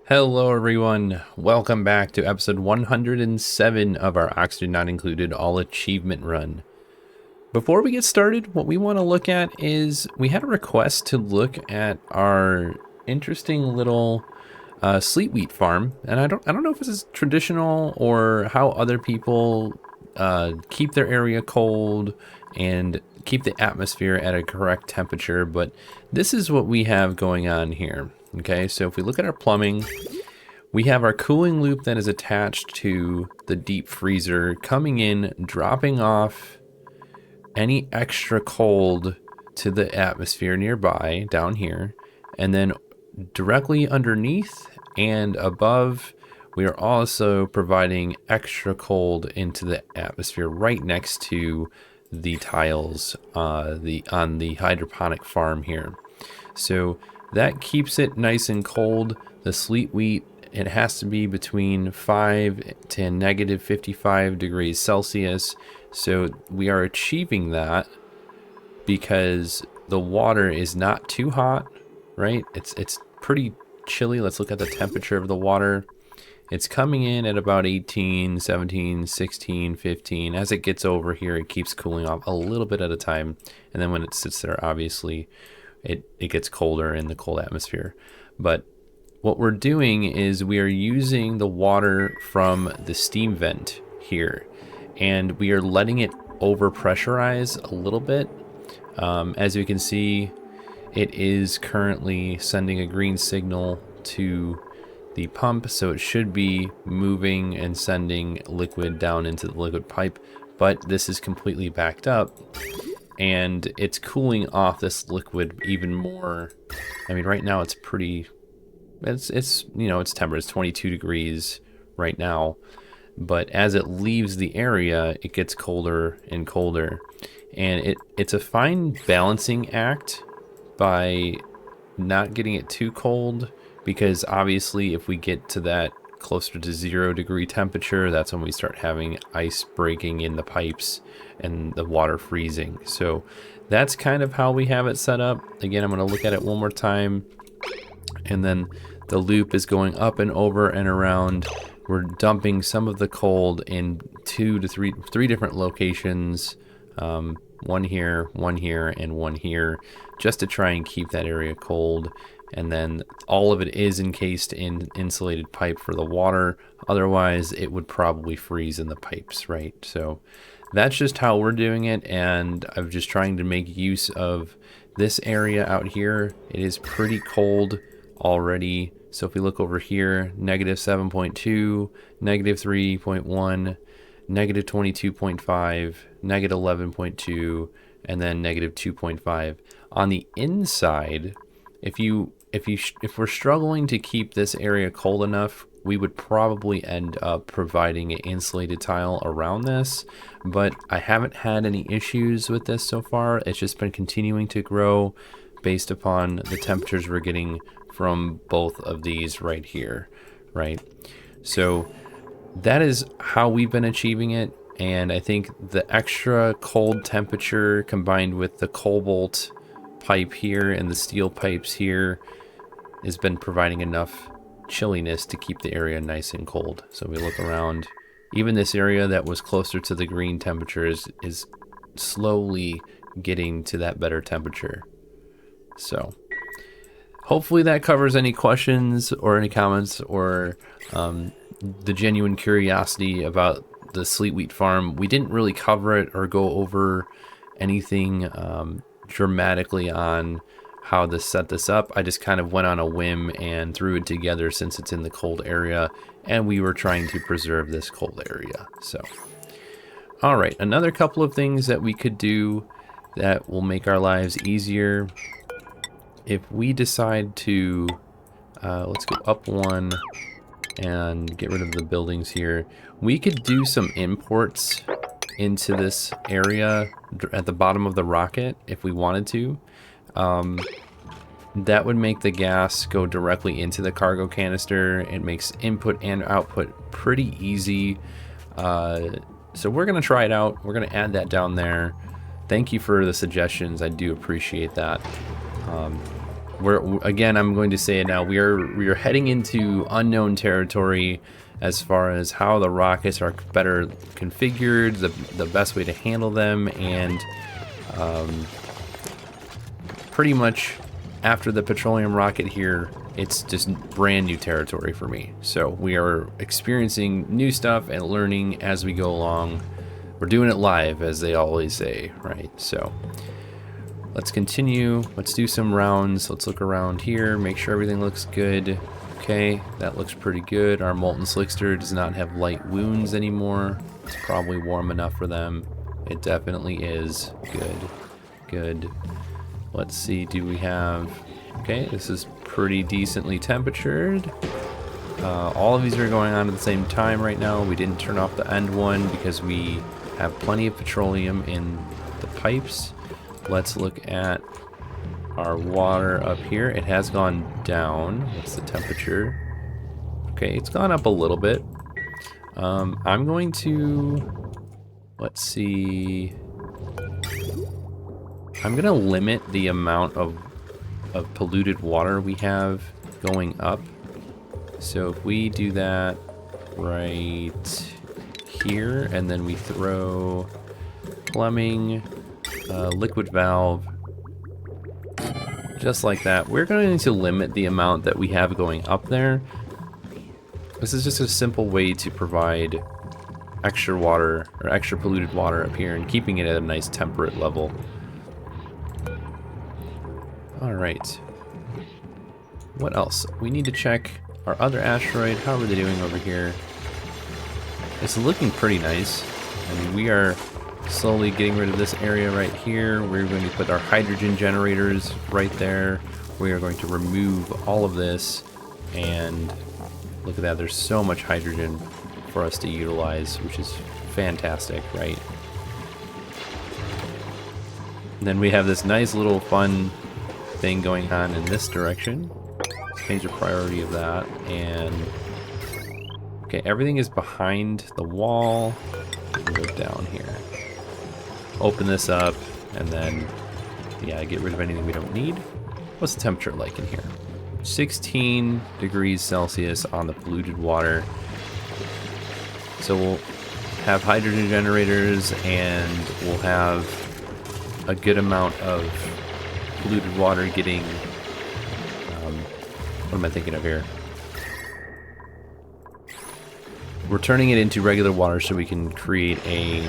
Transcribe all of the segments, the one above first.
Hello everyone, welcome back to episode 107 of our Oxygen Not Included All Achievement Run. Before we get started, what we want to look at is we had a request to look at our interesting little Sleet Wheat farm, and I don't know if this is traditional or how other people keep their area cold and keep the atmosphere at a correct temperature, but this is what we have going on here. Okay, so if we look at our plumbing, we have our cooling loop that is attached to the deep freezer coming in, dropping off any extra cold to the atmosphere nearby down here, and then directly underneath and above we are also providing extra cold into the atmosphere right next to the tiles on the hydroponic farm here. So that keeps it nice and cold. The Sleet Wheat, it has to be between 5 to negative 55 degrees Celsius. So we are achieving that because the water is not too hot, right? It's pretty chilly. Let's look at the temperature of the water. It's coming in at about 18, 17, 16, 15. As it gets over here, it keeps cooling off a little bit at a time. And then when it sits there, obviously, it gets colder in the cold atmosphere. But what we're doing is we are using the water from the steam vent here, and we are letting it over pressurize a little bit. As you can see, it is currently sending a green signal to the pump, so it should be moving and sending liquid down into the liquid pipe, but this is completely backed up and it's cooling off this liquid even more. I mean, right now it's pretty, it's you know, it's tempered, it's 22 degrees right now, but as it leaves the area, it gets colder and colder, and it's a fine balancing act by not getting it too cold, because obviously if we get to that closer to 0 degree temperature, that's when we start having ice breaking in the pipes and the water freezing. So that's kind of how we have it set up. Again, I'm going to look at it one more time, and then the loop is going up and over and around. We're dumping some of the cold in three different locations, one here, and one here, just to try and keep that area cold. And then all of it is encased in insulated pipe for the water. Otherwise, it would probably freeze in the pipes, right? So that's just how we're doing it, and I'm just trying to make use of this area out here. It is pretty cold already. So if we look over here, negative 7.2, negative 3.1, negative 22.5, negative 11.2, and then negative 2.5. On the inside, if we're struggling to keep this area cold enough, we would probably end up providing an insulated tile around this, but I haven't had any issues with this so far. It's just been continuing to grow based upon the temperatures we're getting from both of these right here, right? So that is how we've been achieving it, and I think the extra cold temperature combined with the cobalt pipe here and the steel pipes here has been providing enough chilliness to keep the area nice and cold. So we look around, even this area that was closer to the green temperatures is slowly getting to that better temperature. So hopefully that covers any questions or any comments or the genuine curiosity about the Sleet Wheat farm. We didn't really cover it or go over anything dramatically on how to set this up. I just kind of went on a whim and threw it together since it's in the cold area and we were trying to preserve this cold area. So, all right, another couple of things that we could do that will make our lives easier. If we decide to, let's go up one and get rid of the buildings here. We could do some imports into this area at the bottom of the rocket if we wanted to. That would make the gas go directly into the cargo canister. It makes input and output pretty easy. So we're gonna try it out. We're gonna add that down there. Thank you for the suggestions. I do appreciate that. again, I'm going to say it now. We are heading into unknown territory as far as how the rockets are better configured, the best way to handle them, and pretty much after the petroleum rocket here, it's just brand new territory for me. So we are experiencing new stuff and learning as we go along. We're doing it live, as they always say, right? So let's continue. Let's do some rounds. Let's look around here, make sure everything looks good. Okay, that looks pretty good. Our molten slickster does not have light wounds anymore. It's probably warm enough for them. It definitely is. Good, good. Let's see, do we have... Okay, this is pretty decently temperatured. All of these are going on at the same time right now. We didn't turn off the end one because we have plenty of petroleum in the pipes. Let's look at our water up here. It has gone down. What's the temperature? Okay, it's gone up a little bit. I'm going to... Let's see... I'm going to limit the amount of polluted water we have going up. So if we do that right here, and then we throw plumbing, liquid valve, just like that, we're going to limit the amount that we have going up there. This is just a simple way to provide extra water, or extra polluted water up here, and keeping it at a nice temperate level. Alright. What else? We need to check our other asteroid. How are they doing over here? It's looking pretty nice. I mean, we are slowly getting rid of this area right here. We're going to put our hydrogen generators right there. We are going to remove all of this, and look at that, there's so much hydrogen for us to utilize, which is fantastic, right? And then we have this nice little fun thing going on in this direction. Change the priority of that, and okay, everything is behind the wall. We'll go down here. Open this up, and then, yeah, get rid of anything we don't need. What's the temperature like in here? 16 degrees Celsius on the polluted water. So we'll have hydrogen generators, and we'll have a good amount of polluted water getting, what am I thinking of here? We're turning it into regular water so we can create a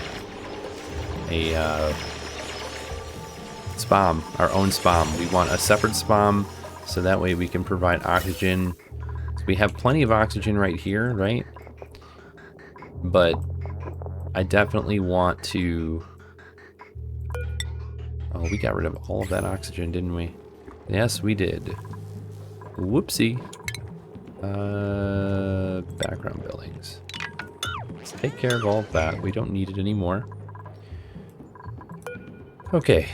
spam, our own spam. We want a separate spam so that way we can provide oxygen. So we have plenty of oxygen right here, right? But I definitely want to... Oh, we got rid of all of that oxygen, didn't we? Yes, we did. Whoopsie. Background buildings. Let's take care of all of that. We don't need it anymore. Okay.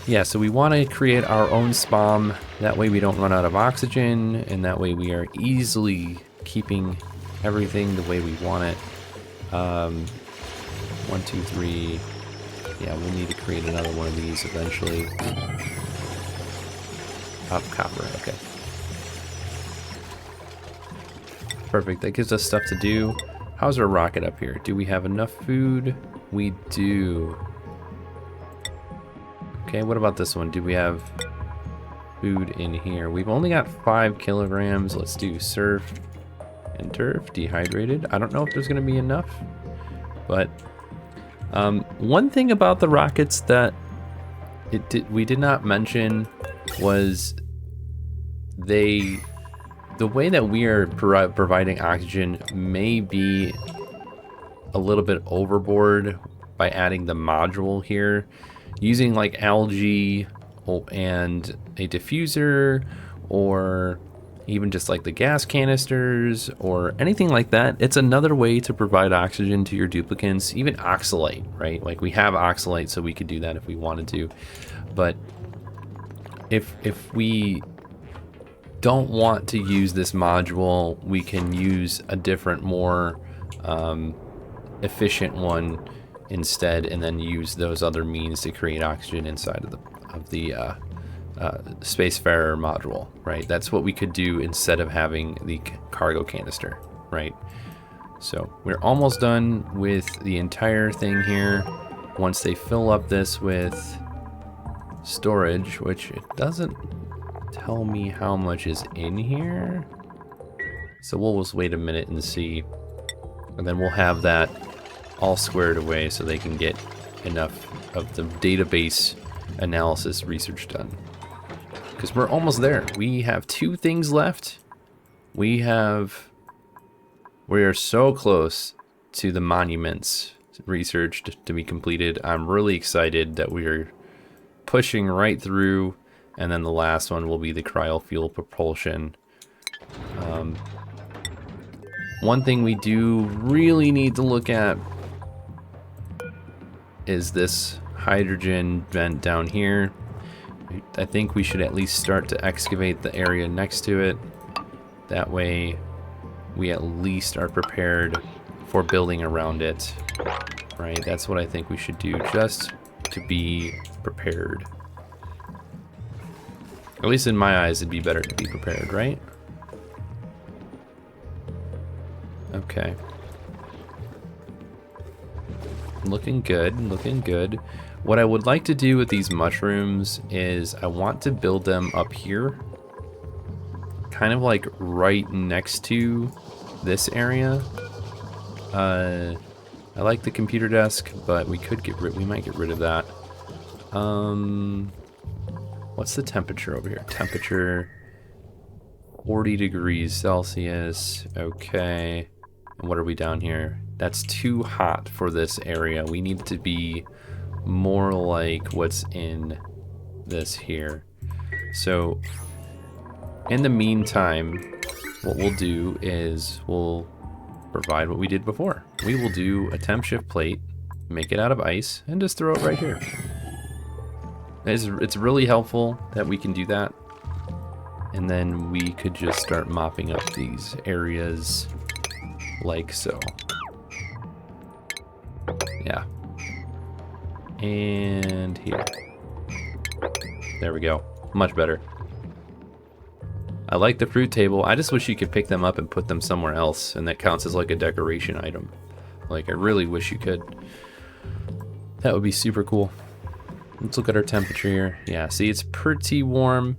Yeah, so we want to create our own spam. That way we don't run out of oxygen, and that way we are easily keeping everything the way we want it. 1, 2, 3... Yeah, we'll need to create another one of these eventually. Copper, okay. Perfect, that gives us stuff to do. How's our rocket up here? Do we have enough food? We do. Okay, what about this one? Do we have food in here? We've only got 5 kilograms. Let's do surf and turf, dehydrated. I don't know if there's gonna be enough, but one thing about the rockets that we did not mention was the way that we are providing oxygen may be a little bit overboard by adding the module here. Using like algae and a diffuser, or even just like the gas canisters or anything like that. It's another way to provide oxygen to your duplicants, even oxalate, right? Like we have oxalate, so we could do that if we wanted to. But if we don't want to use this module, we can use a different, more efficient one instead, and then use those other means to create oxygen inside of the Spacefarer module, right? That's what we could do instead of having the cargo canister, right? So we're almost done with the entire thing here. Once they fill up this with storage, which it doesn't tell me how much is in here. So we'll just wait a minute and see. And then we'll have that all squared away so they can get enough of the database analysis research done. Because we're almost there. We have 2 things left. We are so close to the monuments research to be completed. I'm really excited that we are pushing right through, and then the last one will be the cryofuel propulsion. One thing we do really need to look at is this hydrogen vent down here. I think we should at least start to excavate the area next to it. That way we at least are prepared for building around it, right? That's what I think we should do, just to be prepared. At least in my eyes, it'd be better to be prepared, right? Okay. Looking good, looking good. What I would like to do with these mushrooms is I want to build them up here. Kind of like right next to this area. I like the computer desk, but we might get rid of that. What's the temperature over here? Temperature 40 degrees Celsius. Okay. And what are we down here? That's too hot for this area. We need to be more like what's in this here. So in the meantime, what we'll do is we'll provide what we did before. We will do a temp shift plate, make it out of ice, and just throw it right here. It's really helpful that we can do that. And then we could just start mopping up these areas like so. Yeah. And here. There we go. Much better. I like the fruit table. I just wish you could pick them up and put them somewhere else, and that counts as like a decoration item. Like, I really wish you could. That would be super cool. Let's look at our temperature here. Yeah, see, it's pretty warm.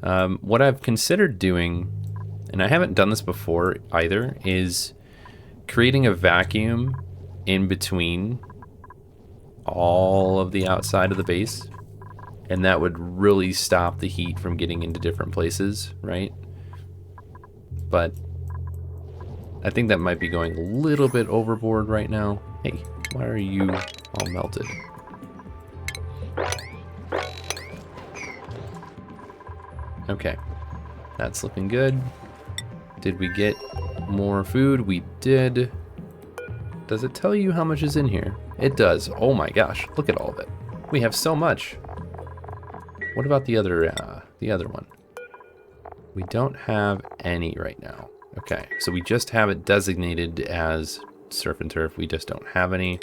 What I've considered doing, and I haven't done this before either, is creating a vacuum in between all of the outside of the base, and that would really stop the heat from getting into different places, right? But I think that might be going a little bit overboard right now. Hey, why are you all melted? Okay, that's looking good. Did we get more food? We did. Does it tell you how much is in here? It does. Oh my gosh, look at all of it. We have so much. What about the other one? We don't have any right now. Okay, so we just have it designated as surf and turf. We just don't have any.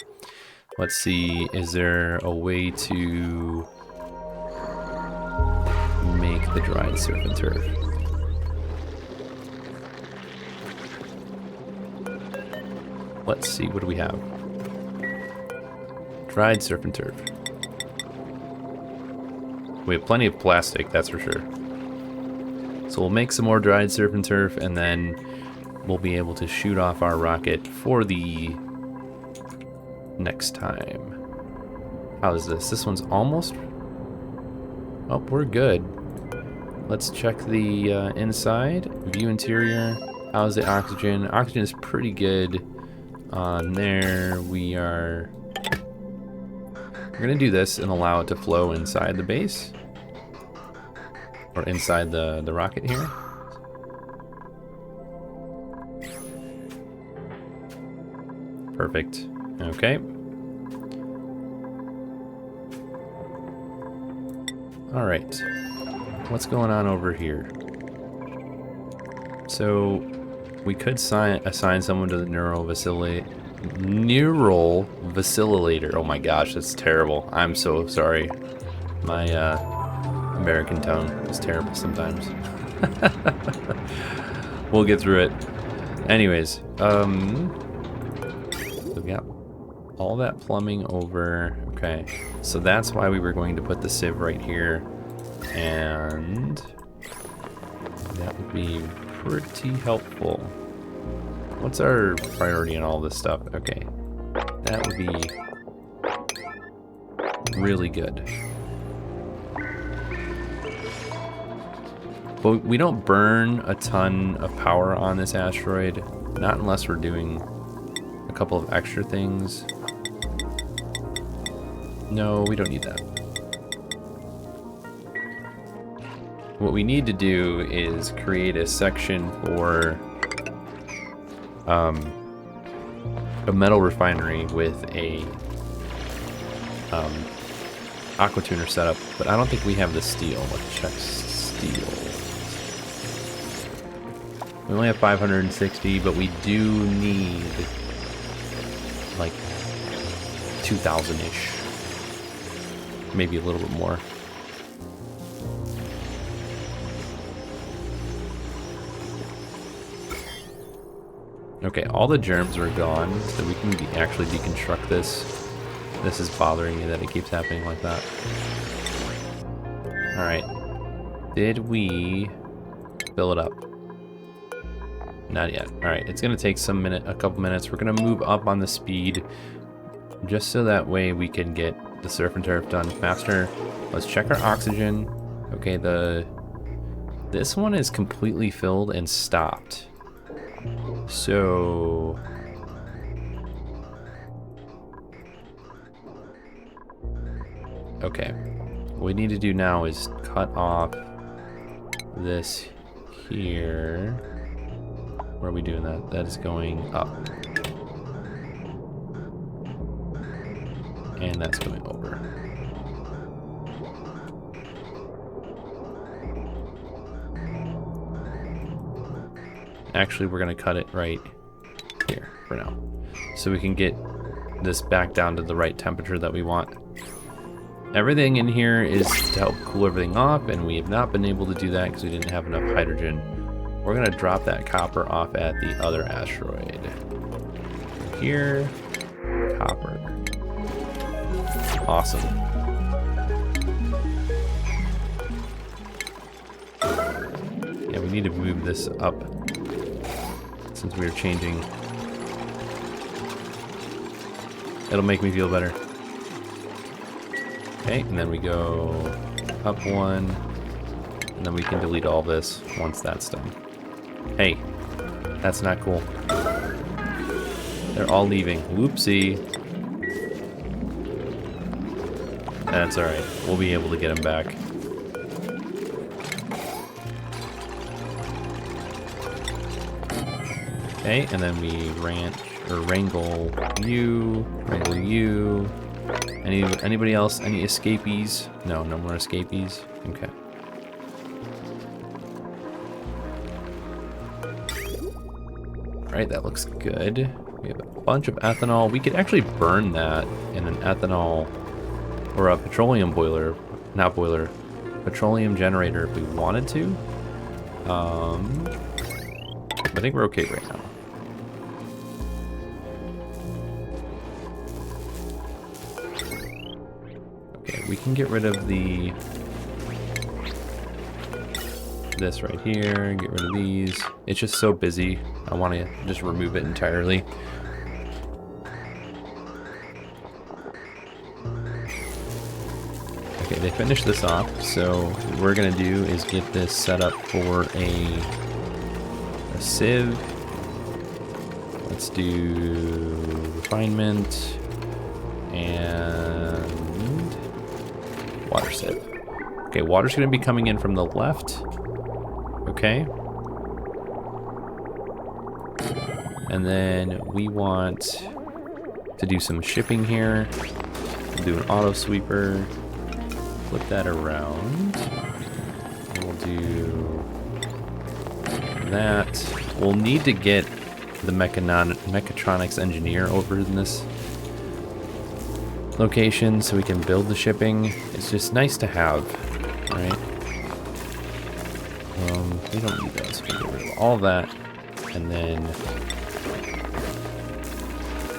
Let's see, is there a way to make the dried surf and turf? Let's see, what do we have? Dried surf and turf. We have plenty of plastic, that's for sure. So we'll make some more dried surf and turf, and then we'll be able to shoot off our rocket for the next time. How is this? This one's almost... Oh, we're good. Let's check the inside. View interior. How's the oxygen? Oxygen is pretty good on there. We're gonna do this and allow it to flow inside the base. Or inside the rocket here. Perfect. Okay. All right. What's going on over here? So we could assign someone to the neural vacillator. Oh my gosh, that's terrible. I'm so sorry. My American tongue is terrible sometimes. We'll get through it. Anyways, we got all that plumbing over. Okay, so that's why we were going to put the sieve right here, and that would be pretty helpful. What's our priority in all this stuff? Okay, that would be really good. But we don't burn a ton of power on this asteroid, not unless we're doing a couple of extra things. No, we don't need that. What we need to do is create a section for a metal refinery with a aqua tuner setup, but I don't think we have the steel. Let's check steel. We only have 560, but we do need like 2,000-ish. Maybe a little bit more. Okay, all the germs are gone, so we can actually deconstruct this. This is bothering me that it keeps happening like that. Alright. Did we fill it up? Not yet. Alright, it's gonna take a couple minutes. We're gonna move up on the speed just so that way we can get the surf and turf done faster. Let's check our oxygen. Okay, this one is completely filled and stopped. So okay, what we need to do now is cut off this here. Where are we doing that? That is going up. And that's going over. Actually, we're going to cut it right here for now, so we can get this back down to the right temperature that we want. Everything in here is to help cool everything off, and we have not been able to do that because we didn't have enough hydrogen. We're going to drop that copper off at the other asteroid. Here, copper. Awesome. Yeah, we need to move this up since we are changing. It'll make me feel better. Okay, and then we go up one, and then we can delete all this once that's done. Hey, that's not cool. They're all leaving. Whoopsie. That's alright. We'll be able to get them back. Okay, and then we wrangle you. Anybody else? Any escapees? No, no more escapees. Okay. Alright, that looks good. We have a bunch of ethanol. We could actually burn that in an ethanol or a petroleum boiler, not boiler, petroleum generator if we wanted to. I think we're okay right now. Okay, we can get rid of this right here, get rid of these. It's just so busy. I want to just remove it entirely. Okay, they finished this off, so what we're gonna do is get this set up for a sieve. Let's do refinement and water sieve. Okay, water's gonna be coming in from the left. Okay. And then we want to do some shipping here. We'll do an auto sweeper. Flip that around. We'll do that. We'll need to get the mechatronics engineer over in this location so we can build the shipping. It's just nice to have, right? We don't need those. We'll get rid of all of that. And then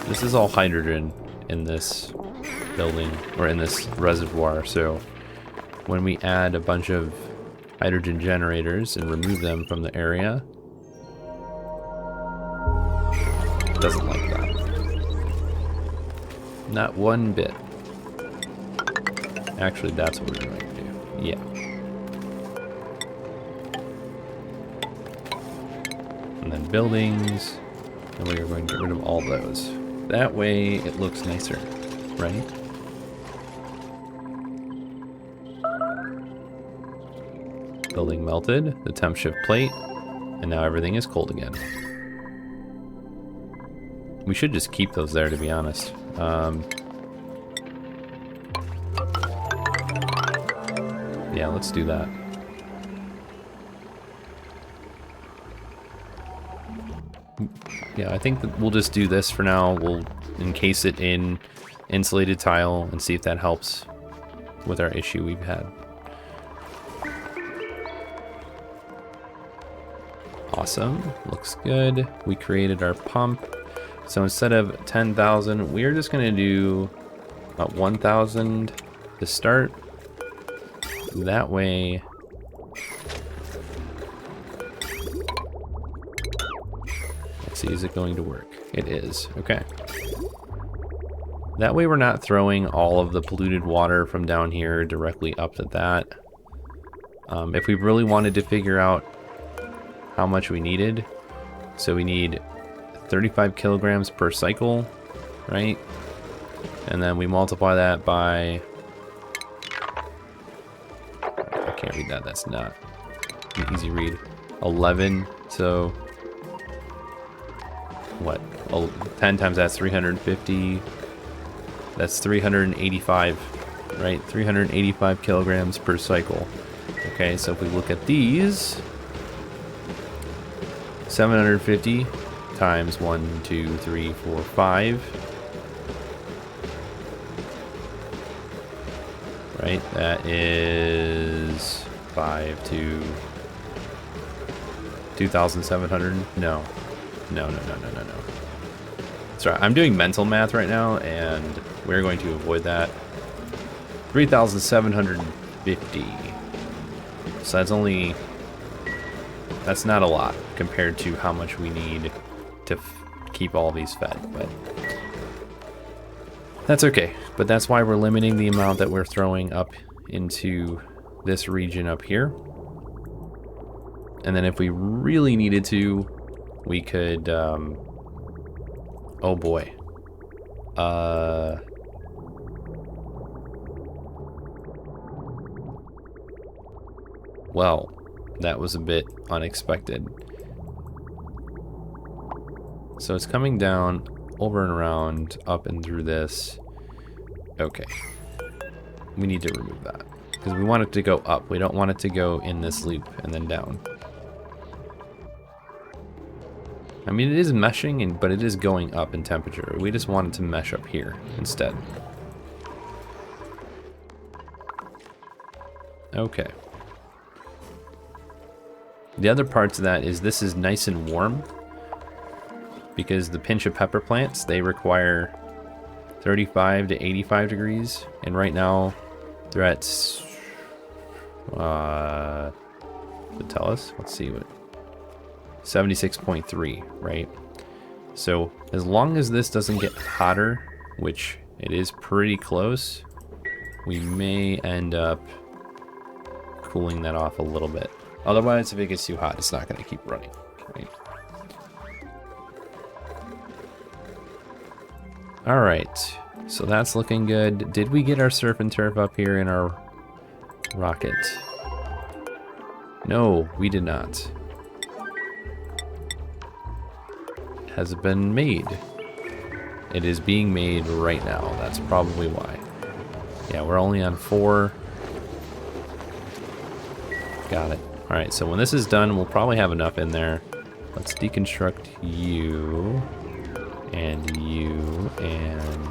this is all hydrogen in this building, or in this reservoir. So when we add a bunch of hydrogen generators and remove them from the area, it doesn't like that. Not one bit. Actually, that's what we're going to do. Yeah. And then buildings, and we are going to get rid of all those. That way it looks nicer, right? Building melted, the temp shift plate, and now everything is cold again. We should just keep those there, to be honest. Yeah, let's do that. Yeah, I think that we'll just do this for now. We'll encase it in insulated tile and see if that helps with our issue we've had. Awesome, looks good. We created our pump. So instead of 10,000, we're just gonna do about 1,000 to start. That way, let's see, is it going to work? It is, okay. That way we're not throwing all of the polluted water from down here directly up to that. If we really wanted to figure out how much we needed, so we need 35 kilograms per cycle, right? And then we multiply that by, I can't read that, that's not an easy read, 11, so what, 10 times that's 350, that's 385, right? 385 kilograms per cycle. Okay, so if we look at these, 750 times 1, 2, 3, 4, 5. Right, that is 5 to 2,700. No. Sorry, I'm doing mental math right now, and we're going to avoid that. 3,750. So that's not a lot compared to how much we need to keep all these fed, but that's okay. But that's why we're limiting the amount that we're throwing up into this region up here. And then if we really needed to, we could, oh boy. Well, that was a bit unexpected. So it's coming down over and around, up and through this. Okay. We need to remove that because we want it to go up. We don't want it to go in this loop and then down. I mean, it is meshing, but it is going up in temperature. We just want it to mesh up here instead. Okay. The other part to that is this is nice and warm because the pinch of pepper plants, they require 35 to 85 degrees. And right now they're at, tell us, let's see what, 76.3, right? So as long as this doesn't get hotter, which it is pretty close, we may end up cooling that off a little bit. Otherwise, if it gets too hot, it's not going to keep running, right? All right, so that's looking good. Did we get our surf and turf up here in our rocket? No, we did not. Has it been made? It is being made right now. That's probably why. Yeah, we're only on 4. Got it. All right, so when this is done, we'll probably have enough in there. Let's deconstruct you and you and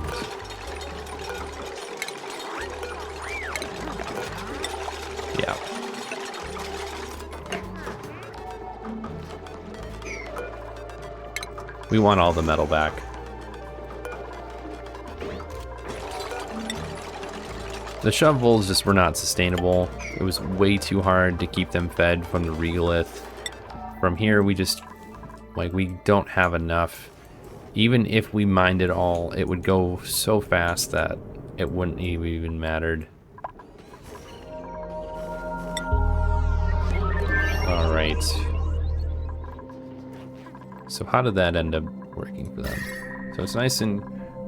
yeah. We want all the metal back. The shovels just were not sustainable. It was way too hard to keep them fed from the regolith. From here, we just, like, we don't have enough. Even if we mined it all, it would go so fast that it wouldn't even mattered. All right. So how did that end up working for them? So it's nice and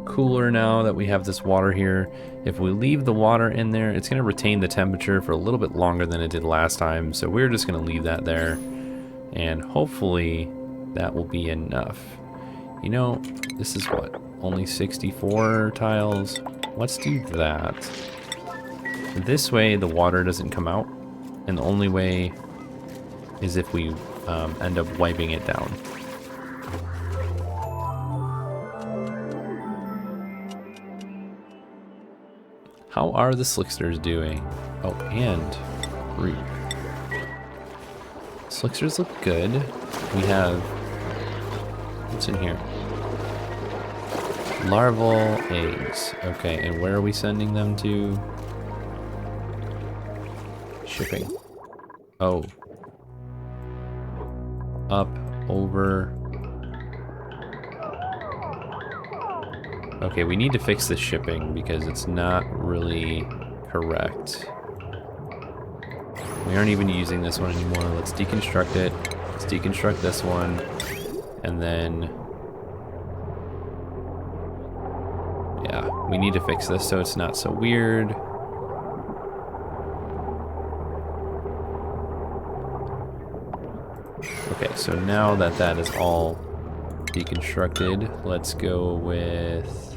cooler now that we have this water here. If we leave the water in there, it's going to retain the temperature for a little bit longer than it did last time. So we're just going to leave that there. And hopefully that will be enough. You know, this is what? Only 64 tiles? Let's do that. This way the water doesn't come out. And the only way is if we end up wiping it down. How are the slicksters doing? Oh, and root. Slicksters look good. We have, what's in here? Larval eggs. Okay, and where are we sending them to? Shipping. Oh. Up, over. Okay, we need to fix the shipping because it's not really correct. We aren't even using this one anymore. Let's deconstruct it. Let's deconstruct this one. And then... yeah, we need to fix this so it's not so weird. Okay, so now that that is all deconstructed, let's go with...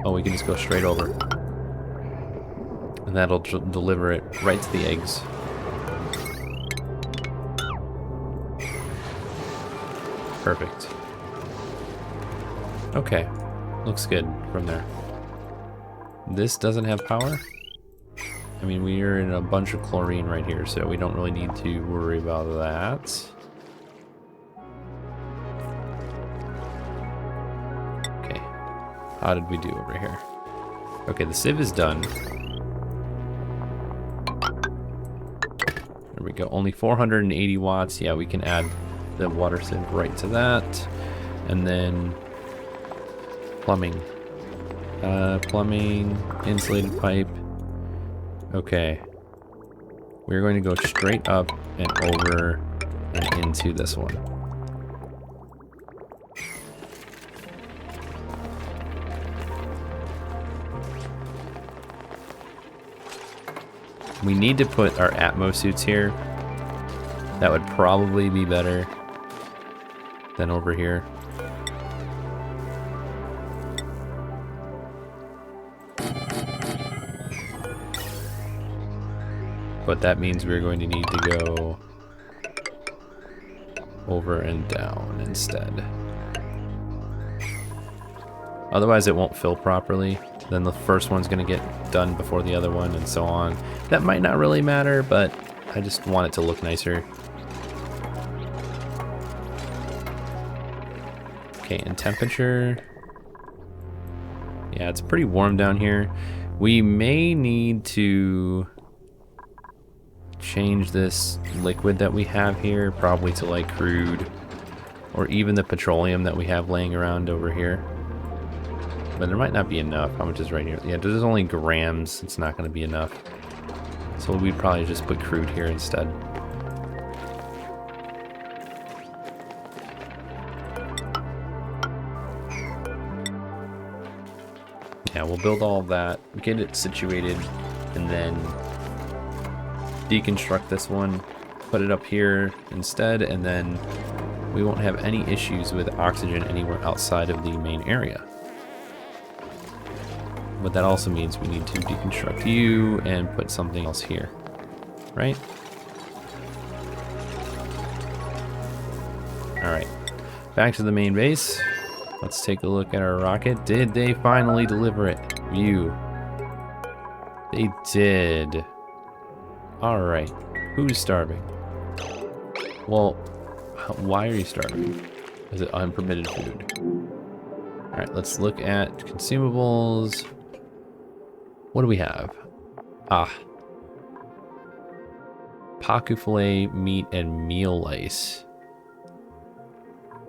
oh, we can just go straight over. And that'll deliver it right to the eggs. Perfect. Okay, looks good from there. This doesn't have power? I mean, we are in a bunch of chlorine right here, so we don't really need to worry about that. Okay, how did we do over here? Okay, the sieve is done. There we go, only 480 watts. Yeah, we can add the water sieve right to that. And then plumbing. Plumbing, insulated pipe. Okay, we're going to go straight up and over and into this one. We need to put our Atmo suits here. That would probably be better than over here. But that means we're going to need to go over and down instead. Otherwise it won't fill properly. Then the first one's going to get done before the other one and so on. That might not really matter, but I just want it to look nicer. Okay, and temperature. Yeah, it's pretty warm down here. We may need to change this liquid that we have here, probably to like crude, or even the petroleum that we have laying around over here. But there might not be enough. How much is right here? Yeah, there's only grams. It's not going to be enough. So we'd probably just put crude here instead. Yeah, we'll build all of that, get it situated, and then deconstruct this one, put it up here instead, and then we won't have any issues with oxygen anywhere outside of the main area. But that also means we need to deconstruct you and put something else here, right? Alright, back to the main base. Let's take a look at our rocket. Did they finally deliver it? View. They did. Alright, who's starving? Well, why are you starving? Is it unpermitted food? Alright, let's look at consumables. What do we have? Ah. Paku filet, meat, and meal lice.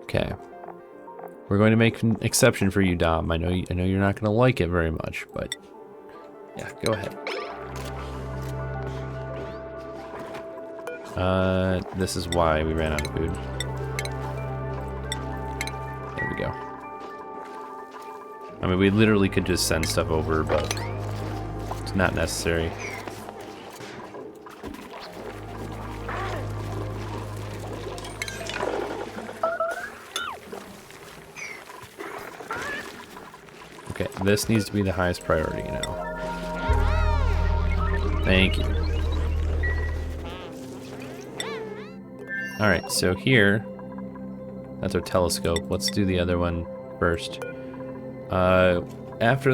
Okay. We're going to make an exception for you, Dom. I know you're not going to like it very much, but yeah, go ahead. This is why we ran out of food. There we go. I mean, we literally could just send stuff over, but it's not necessary. Okay, this needs to be the highest priority now. Thank you. Alright, so here, that's our telescope. Let's do the other one first. After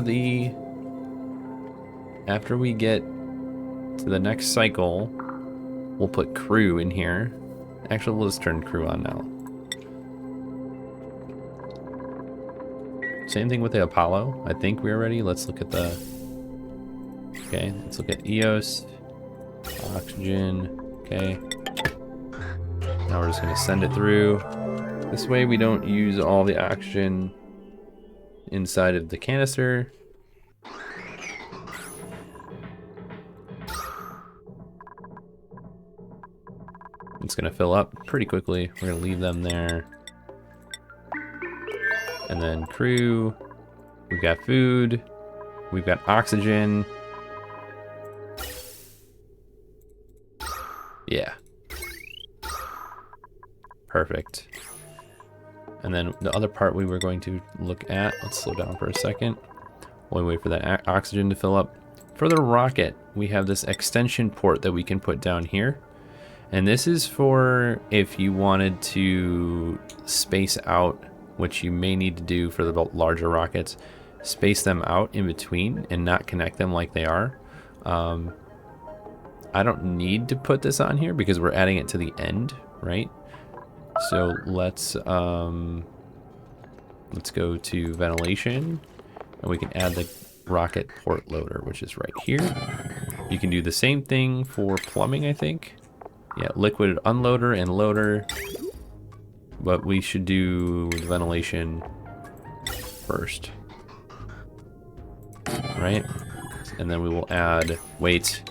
we get to the next cycle, we'll put crew in here. Actually, we'll just turn crew on now. Same thing with the Apollo. I think we're ready. Let's look at the... Okay, let's look at EOS. Oxygen. Okay. Now we're just going to send it through. This way we don't use all the oxygen inside of the canister. It's going to fill up pretty quickly. We're going to leave them there. And then crew. We've got food. We've got oxygen. Yeah. Perfect. And then the other part we were going to look at, let's slow down for a second while we wait for that oxygen to fill up. For the rocket, we have this extension port that we can put down here. And this is for if you wanted to space out, which you may need to do for the larger rockets, space them out in between and not connect them like they are. I don't need to put this on here because we're adding it to the end, right? So let's go to ventilation, and we can add the rocket port loader, which is right here. You can do the same thing for plumbing, I think. Yeah, liquid unloader and loader, but we should do the ventilation first, right? And then we will add, wait.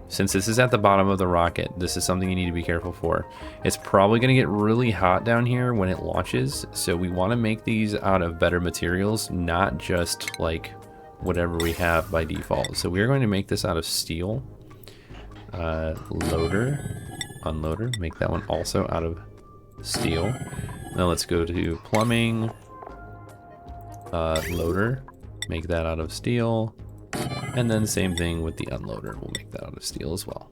Since this is at the bottom of the rocket, this is something you need to be careful for. It's probably going to get really hot down here when it launches, so we want to make these out of better materials, not just like whatever we have by default. So we're going to make this out of steel. Loader, unloader, make that one also out of steel. Now let's go to plumbing. Loader, make that out of steel. And then same thing with the unloader. We'll make that out of steel as well.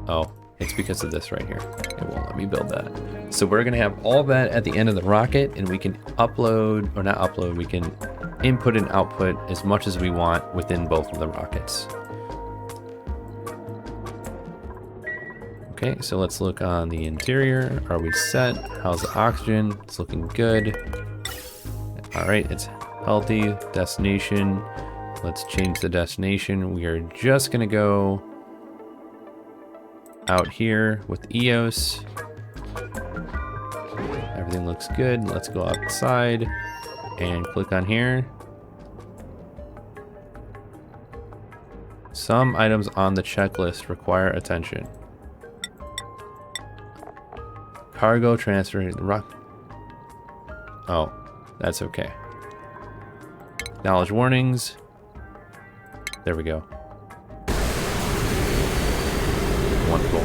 Oh, it's because of this right here. It won't let me build that. So we're gonna have all that at the end of the rocket, and we can upload, or not upload, we can input and output as much as we want within both of the rockets. Okay, so let's look on the interior. Are we set? How's the oxygen? It's looking good. All right, it's healthy. Destination. Let's change the destination. We are just gonna go out here with EOS. Everything looks good. Let's go outside and click on here. Some items on the checklist require attention. Cargo transfer. Oh. That's okay. Acknowledge warnings. There we go. Wonderful.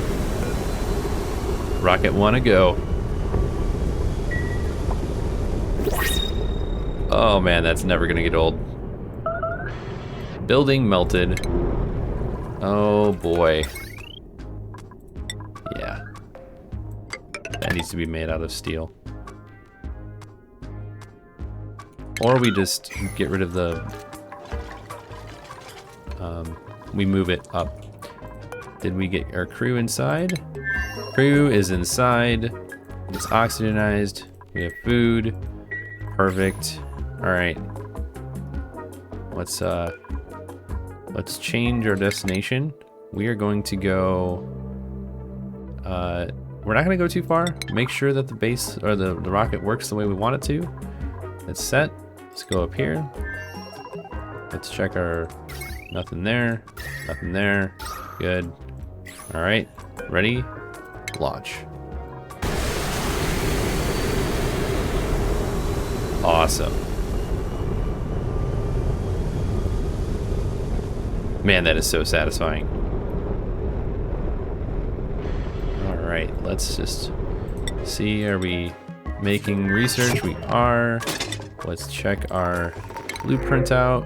Rocket 1 a go. Oh man, that's never gonna get old. Building melted. Oh boy. Yeah. That needs to be made out of steel. Or we just get rid of the we move it up. Did we get our crew inside? Crew is inside. It's oxygenized. We have food. Perfect. All right. Let's change our destination. We are going to go. We're not going to go too far. Make sure that the base or the rocket works the way we want it to. It's set. Let's go up here. Let's check our. Nothing there. Nothing there. Good. All right. Ready? Launch. Awesome. Man, that is so satisfying. All right, let's just see. Are we making research? We are. Let's check our blueprint out.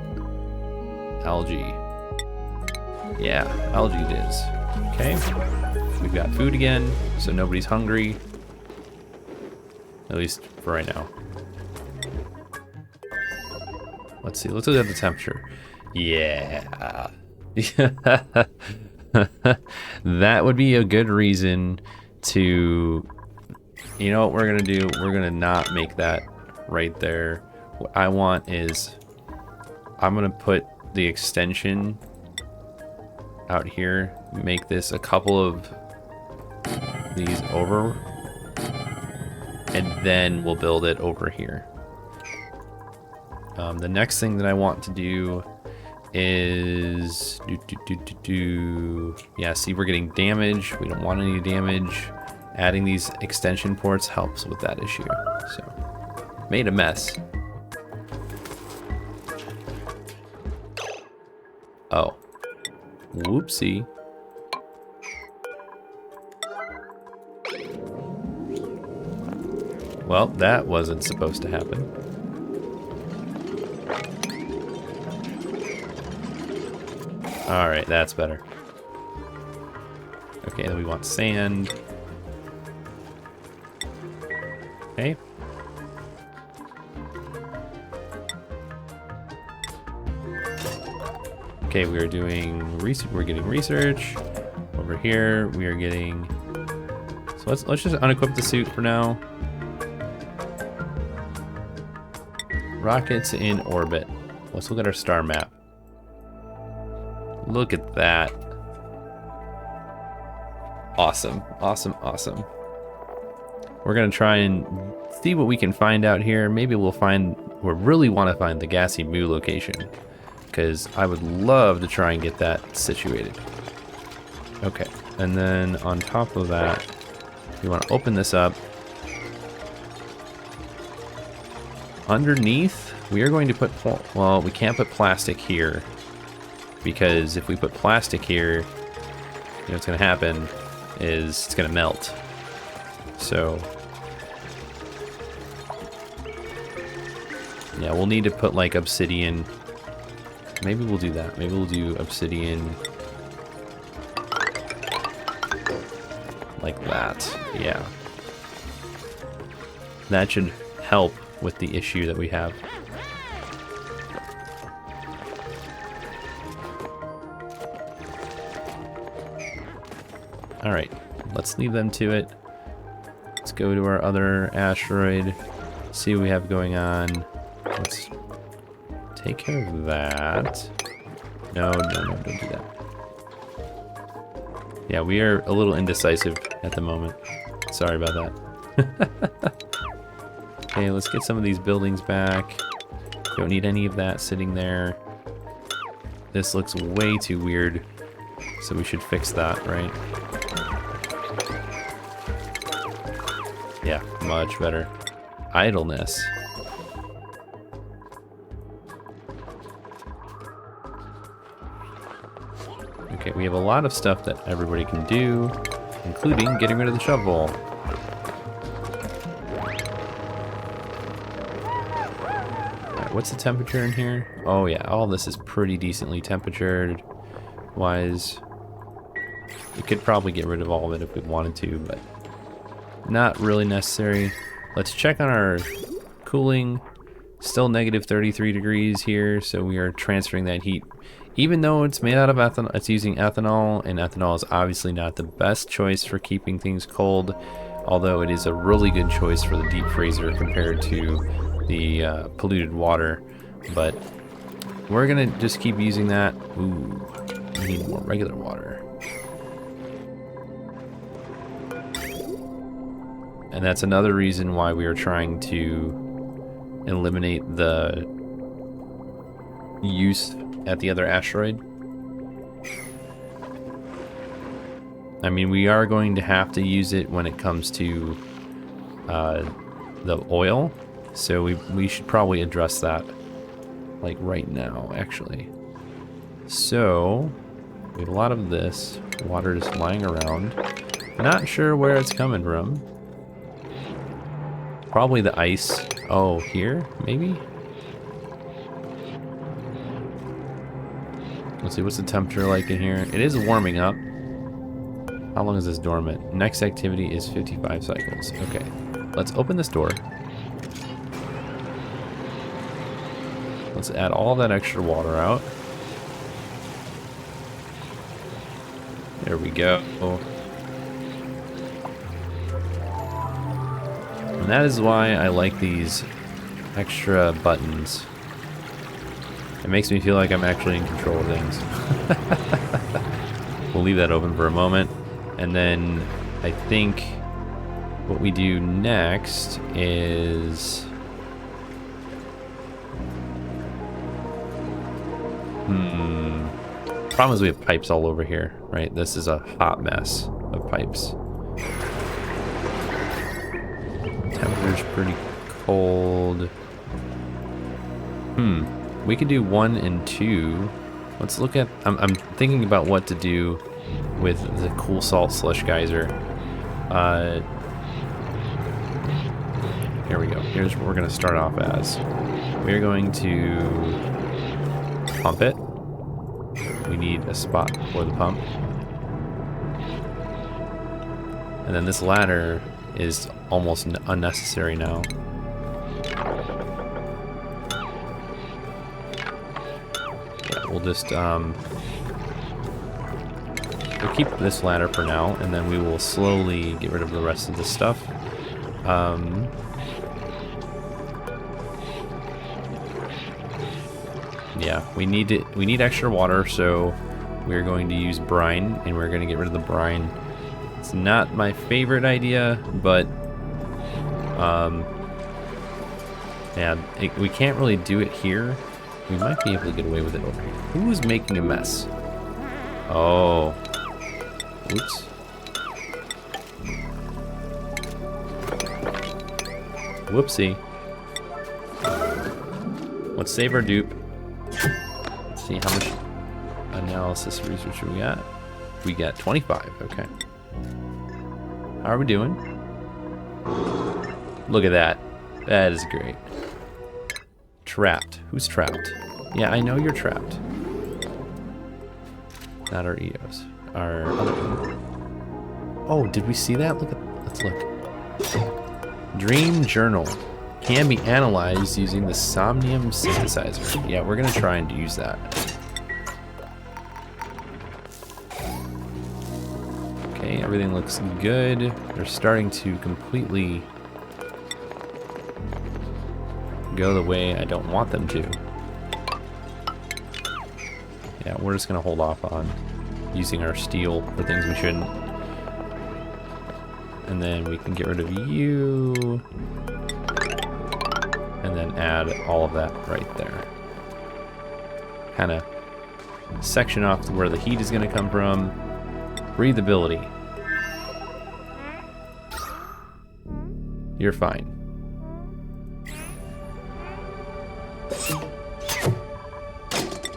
Algae. Yeah, algae it is. Okay. We've got food again, so nobody's hungry. At least for right now. Let's see. Let's look at the temperature. Yeah. That would be a good reason to, you know what we're gonna do? We're gonna not make that right there. What I want is, I'm gonna put the extension out here, make this a couple of these over, and then we'll build it over here. The next thing that I want to do is yeah, see, we're getting damage. We don't want any damage. Adding these extension ports helps with that issue. So, made a mess. Oh, whoopsie. Well, that wasn't supposed to happen. Alright, that's better. Okay, then we want sand. Okay. Okay, we are doing research. We're getting research. Over here, we are getting. So let's just unequip the suit for now. Rockets in orbit. Let's look at our star map. Look at that. Awesome, awesome, awesome. We're gonna try and see what we can find out here. Maybe we'll find, we really want to find the gassy moo location, because I would love to try and get that situated. Okay, and then on top of that, we want to open this up. Underneath, we are going to put, well, we can't put plastic here, because if we put plastic here, you know what's going to happen is it's going to melt. So, yeah, we'll need to put like obsidian. Maybe we'll do that. Maybe we'll do obsidian like that. Yeah. That should help with the issue that we have. All right, let's leave them to it. Let's go to our other asteroid, see what we have going on. Let's take care of that. No, don't do that. Yeah, we are a little indecisive at the moment. Sorry about that. Okay, let's get some of these buildings back. Don't need any of that sitting there. This looks way too weird, so we should fix that, right? Yeah, much better. Idleness. Okay, we have a lot of stuff that everybody can do, including getting rid of the shovel. Alright, what's the temperature in here? Oh yeah, all this is pretty decently temperatured wise. We could probably get rid of all of it if we wanted to, but not really necessary. Let's check on our cooling. Still negative 33 degrees here, so we are transferring that heat Even though it's made out of ethanol, it's using ethanol, and ethanol is obviously not the best choice for keeping things cold, although it is a really good choice for the deep freezer compared to the polluted water. But we're gonna just keep using that. Ooh, we need more regular water. And that's another reason why we are trying to eliminate the use at the other asteroid. I mean, we are going to have to use it when it comes to the oil, so we should probably address that like right now, actually. So we have a lot of this water just lying around. Not sure where it's coming from. Probably the ice. Oh, here, maybe? Let's see, what's the temperature like in here? It is warming up. How long is this dormant? Next activity is 55 cycles. Okay, let's open this door. Let's add all that extra water out. There we go. And that is why I like these extra buttons. It makes me feel like I'm actually in control of things. We'll leave that open for a moment. And then I think what we do next is... Problem is we have pipes all over here, right? This is a hot mess of pipes. Temperature's pretty cold. We could do 1 and 2. Let's look at... I'm thinking about what to do with the cool salt slush geyser. Here we go. Here's what we're going to start off as. We're going to pump it. We need a spot for the pump. And then this ladder is almost unnecessary now. Yeah, we'll just we'll keep this ladder for now, and then we will slowly get rid of the rest of this stuff. Yeah, we need extra water, so we're going to use brine, and we're going to get rid of the brine. It's not my favorite idea, but yeah, we can't really do it here. We might be able to get away with it over here. Who's making a mess? Oh, oops. Whoopsie. Let's save our dupe. Let's see how much analysis research we got. We got 25. Okay. How are we doing? Look at that. That is great. Trapped. Who's trapped? Yeah, I know you're trapped. Not our EOS. Our other one. Oh, did we see that? Let's look. Dream Journal can be analyzed using the Somnium synthesizer. Yeah, we're gonna try and use that. Okay, everything looks good. They're starting to completely go the way I don't want them to. Yeah, we're just gonna hold off on using our steel for things we shouldn't. And then we can get rid of you. And then add all of that right there. Kind of section off to where the heat is going to come from. Breathability. You're fine.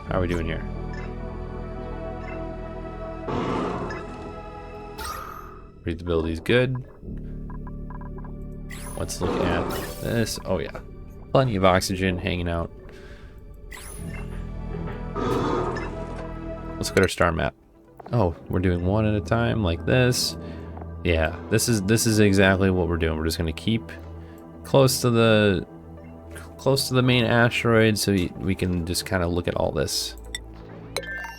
How are we doing here? Breathability is good. Let's look at this. Oh yeah. Plenty of oxygen hanging out. Let's look at our star map. Oh, we're doing one at a time like this. Yeah, this is exactly what we're doing. We're just gonna keep close to the main asteroid so we can just kind of look at all this.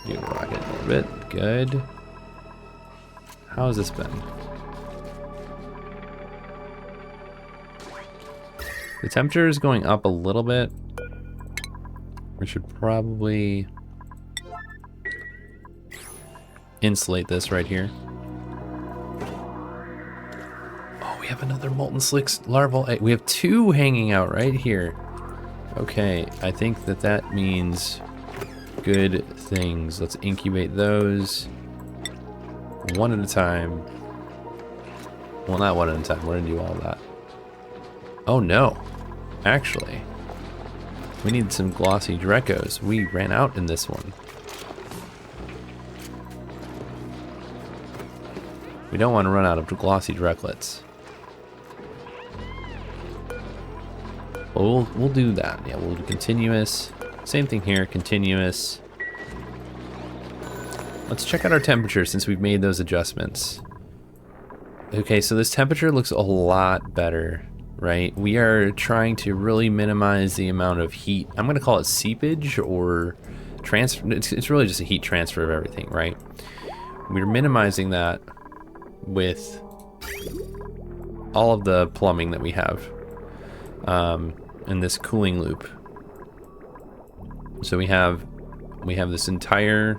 Do rocket orbit. Good. How has this been? The temperature is going up a little bit. We should probably insulate this right here. Oh, we have another molten slicks larval egg. We have 2 hanging out right here. Okay, I think that that means good things. Let's incubate those one at a time. Well, not one at a time. We're gonna do all that. Oh no, actually, we need some glossy Drecos. We ran out in this one. We don't want to run out of glossy Drecklets. Well, we'll do that. Yeah, we'll do continuous. Same thing here, continuous. Let's check out our temperature since we've made those adjustments. Okay, so this temperature looks a lot better, right? We are trying to really minimize the amount of heat. I'm going to call it seepage or transfer. It's really just a heat transfer of everything, right? We're minimizing that with all of the plumbing that we have in this cooling loop. So we have this entire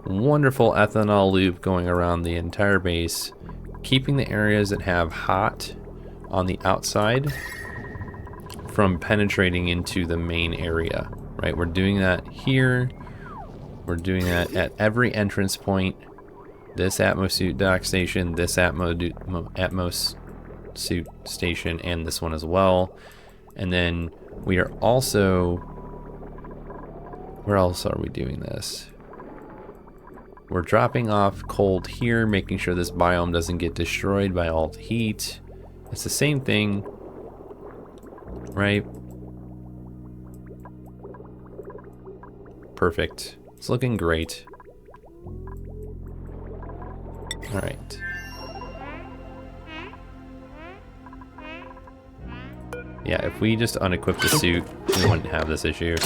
wonderful ethanol loop going around the entire base, keeping the areas that have hot on the outside from penetrating into the main area, right? We're doing that here. We're doing that at every entrance point. This Atmosuit dock station, this Atmos suit station, and this one as well. And then we are also, where else are we doing this? We're dropping off cold here, making sure this biome doesn't get destroyed by all the heat. It's the same thing, right? Perfect. It's looking great. All right. Yeah, if we just unequip the suit, we wouldn't have this issue.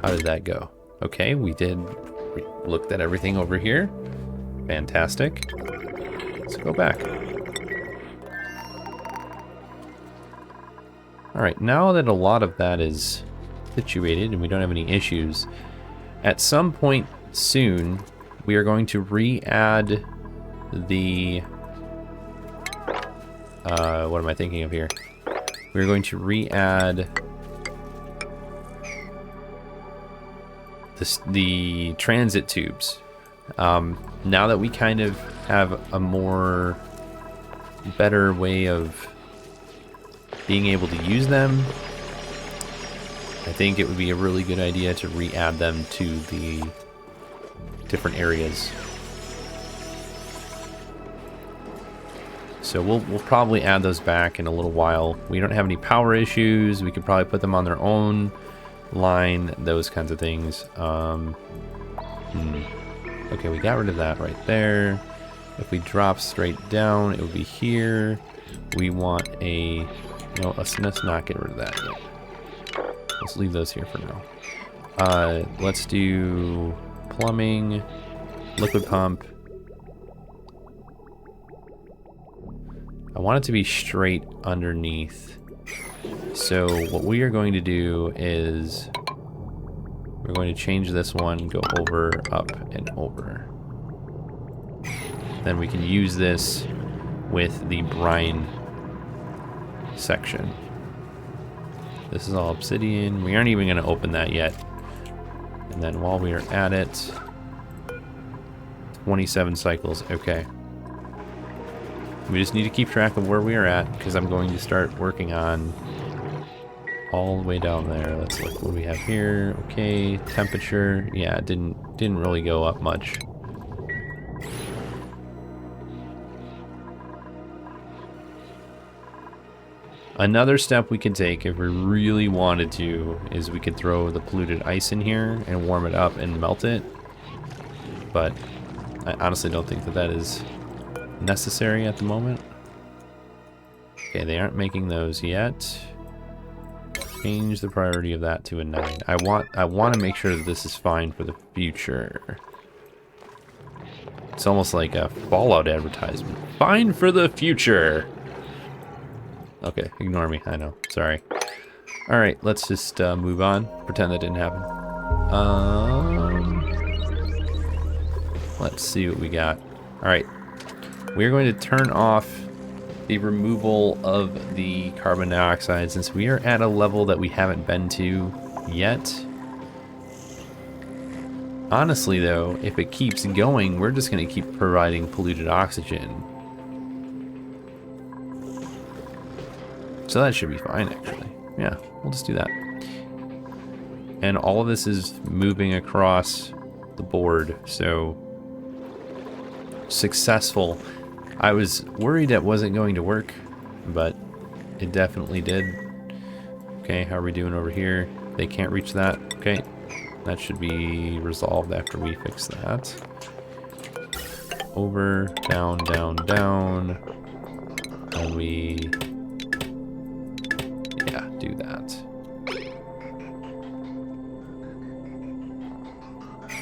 How did that go? Okay, we looked at everything over here. Fantastic. Let's go back. All right, now that a lot of that is situated and we don't have any issues, at some point soon, we are going to re-add the... what am I thinking of here? We're going to re-add the transit tubes. Now that we kind of have a more better way of being able to use them, I think it would be a really good idea to re-add them to the different areas. So we'll probably add those back in a little while. We don't have any power issues. We could probably put them on their own line, those kinds of things. Okay, we got rid of that right there. If we drop straight down, it would be here. We want a... No, let's not get rid of that yet. Let's leave those here for now. Let's do plumbing, liquid pump. I want it to be straight underneath. So what we are going to do is we're going to change this one, go over, up, and over. Then we can use this with the brine section. This is all obsidian. We aren't even going to open that yet. And then while we are at it, 27 cycles. Okay. We just need to keep track of where we are at, because I'm going to start working on all the way down there. Let's look what we have here. Okay, temperature. Yeah, it didn't really go up much. Another step we could take if we really wanted to is we could throw the polluted ice in here and warm it up and melt it. But I honestly don't think that that is necessary at the moment. Okay, they aren't making those yet. Change the priority of that to a 9. I want to make sure that this is fine for the future. It's almost like a Fallout advertisement. Fine for the future. Okay, ignore me. I know. Sorry. All right, let's just move on. Pretend that didn't happen. Let's see what we got. All right, we're going to turn off the removal of the carbon dioxide since we are at a level that we haven't been to yet. Honestly, though, if it keeps going, we're just going to keep providing polluted oxygen. So that should be fine, actually. Yeah, we'll just do that. And all of this is moving across the board, so successful. I was worried it wasn't going to work, but it definitely did. Okay, how are we doing over here? They can't reach that. Okay, that should be resolved after we fix that. Over, down, down, down. And we... yeah, do that.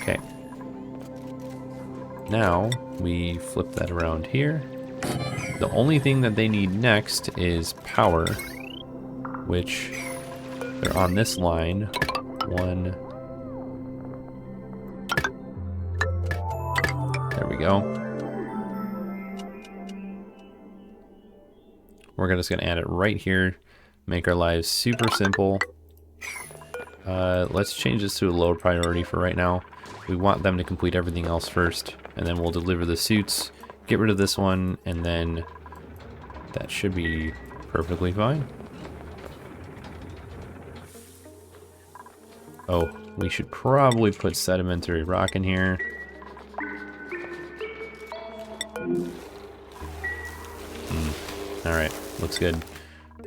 Okay. Now, we flip that around here. The only thing that they need next is power, which they're on this line. 1. There we go. We're just gonna add it right here. Make our lives super simple. Let's change this to a lower priority for right now. We want them to complete everything else first, and then we'll deliver the suits, get rid of this one, and then that should be perfectly fine. Oh, we should probably put sedimentary rock in here. Alright, looks good.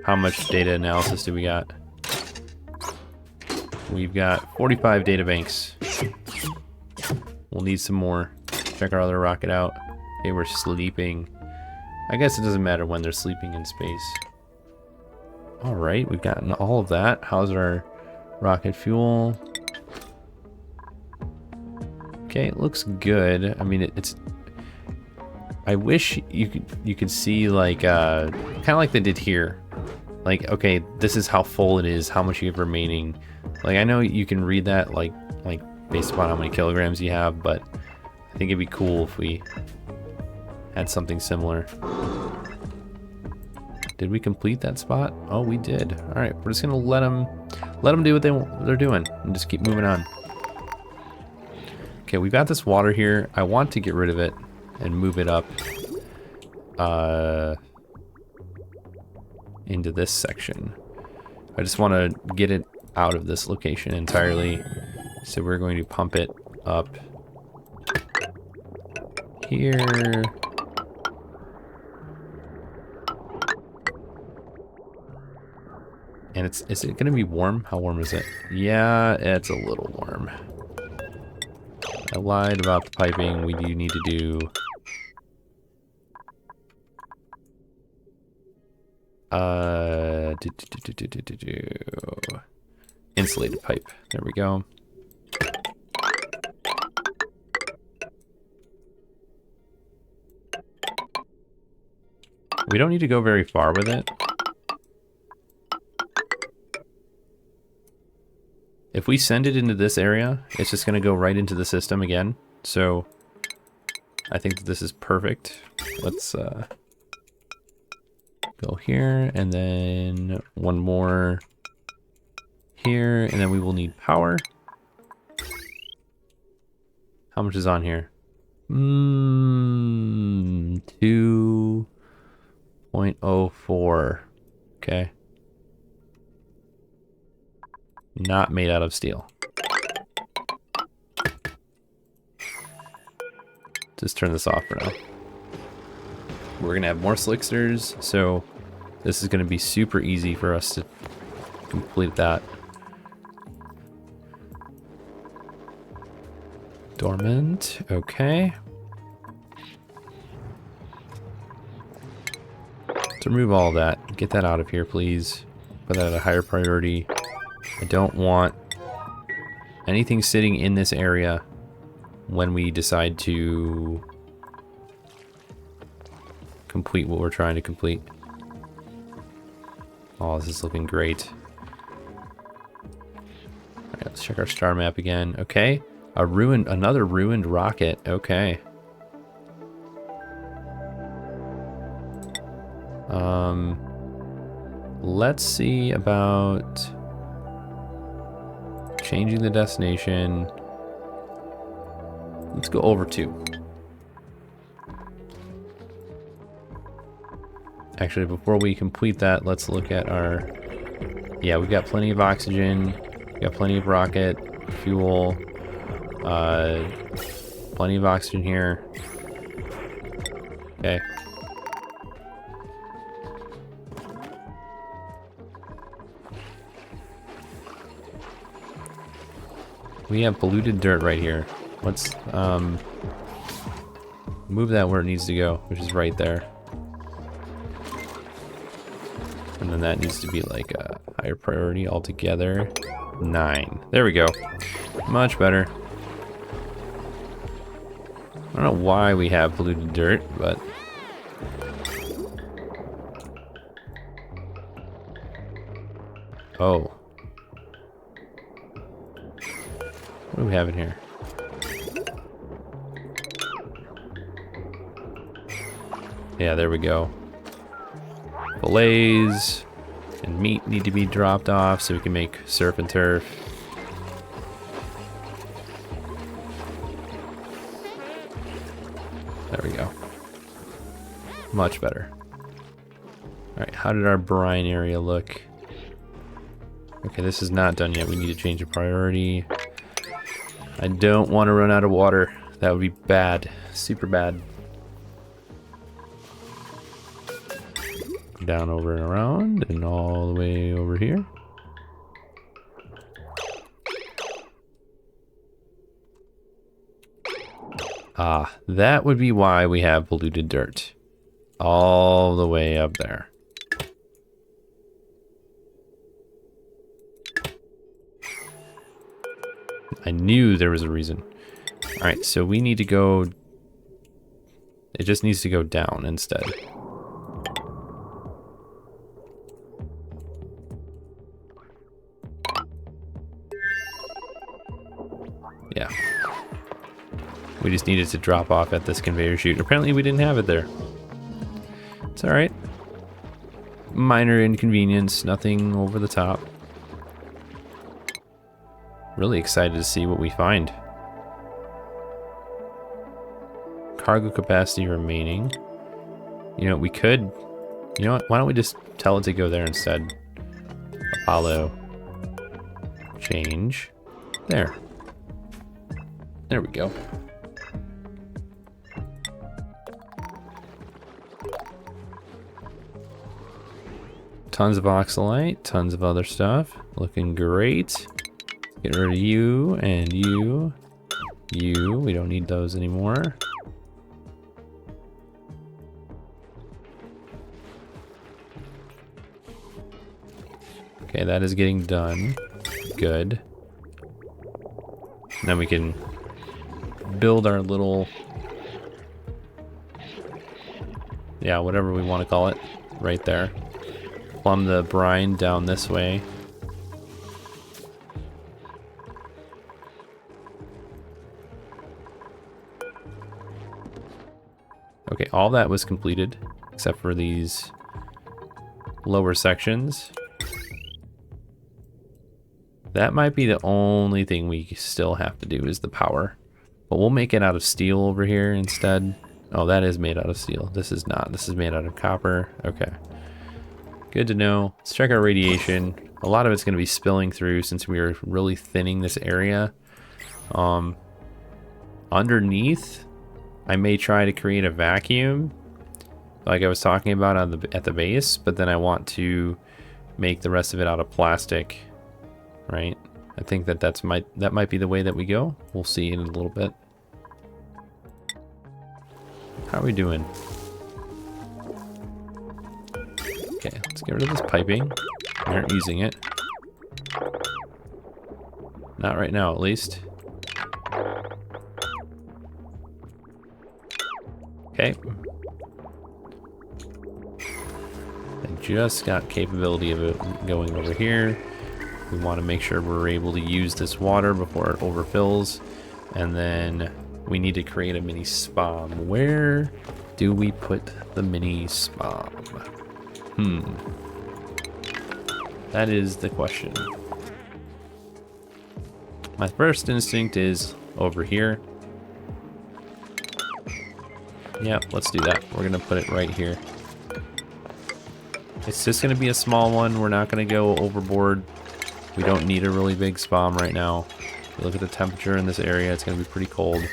How much data analysis do we got? We've got 45 data banks. We'll need some more. Check our other rocket out. Okay, we're sleeping. I guess it doesn't matter when they're sleeping in space. Alright, we've gotten all of that. How's our rocket fuel? Okay, it looks good. I mean, it's... I wish you could see like kind of like they did here. Like, okay, this is how full it is, how much you have remaining. Like, I know you can read that like based upon how many kilograms you have, but I think it'd be cool if we had something similar. Did we complete that spot? Oh, we did. All right, we're just gonna let them do what they're doing and just keep moving on. Okay, we've got this water here. I want to get rid of it and move it up into this section. I just want to get it out of this location entirely. So we're going to pump it up here. And is it going to be warm? How warm is it? Yeah, it's a little warm. I lied about the piping. We do need to do insulated pipe. There we go. We don't need to go very far with it. If we send it into this area, it's just going to go right into the system again. So I think that this is perfect. Let's go here, and then one more here, and then we will need power. How much is on here? 2.04. Okay. Not made out of steel. Just turn this off for now. We're gonna have more slicksters, so this is gonna be super easy for us to complete that. Dormant, okay. To remove all of that, get that out of here, please. Put that at a higher priority. I don't want anything sitting in this area when we decide to complete what we're trying to complete. Oh, this is looking great. Alright, let's check our star map again. Okay. Another ruined rocket. Okay. Let's see about changing the destination. Let's go over 2. Actually, before we complete that, let's look at our... Yeah, we've got plenty of oxygen. We've got plenty of rocket fuel. Plenty of oxygen here. Okay. We have polluted dirt right here. Let's move that where it needs to go, which is right there. And then that needs to be like a higher priority altogether. 9. There we go. Much better. I don't know why we have polluted dirt, but... Oh. What do we have in here? Yeah, there we go. Fillets and meat need to be dropped off so we can make surf and turf. There we go. Much better. Alright, how did our brine area look? Okay, this is not done yet. We need to change the priority. I don't want to run out of water. That would be bad. Super bad. Down, over, and around, and all the way over here. Ah, that would be why we have polluted dirt. All the way up there. I knew there was a reason. Alright, so we need to go... It just needs to go down instead. Yeah. We just needed to drop off at this conveyor chute. Apparently we didn't have it there. It's alright. Minor inconvenience, nothing over the top. Really excited to see what we find. Cargo capacity remaining. You know, we could... You know what? Why don't we just tell it to go there instead? Apollo. Change. There. There we go. Tons of oxalite, tons of other stuff. Looking great. Get rid of you and you. You, we don't need those anymore. Okay, that is getting done. Good. Now we can build our little, yeah, whatever we want to call it, right there. Plumb the brine down this way. Okay, all that was completed, except for these lower sections. That might be the only thing we still have to do is the power. But we'll make it out of steel over here instead. Oh, that is made out of steel. This is not. This is made out of copper. Okay. Good to know. Let's check our radiation. A lot of it's going to be spilling through since we are really thinning this area. Underneath, I may try to create a vacuum like I was talking about on at the base, but then I want to make the rest of it out of plastic, right? I think that might be the way that we go. We'll see in a little bit. How are we doing? Okay, let's get rid of this piping. We aren't using it. Not right now, at least. Okay. I just got capability of it going over here. We want to make sure we're able to use this water before it overfills. And then we need to create a mini spam. Where do we put the mini spam? That is the question. My first instinct is over here. Yeah, let's do that. We're gonna put it right here. It's just gonna be a small one. We're not gonna go overboard. We don't need a really big spawn right now. If you look at the temperature in this area, it's gonna be pretty cold.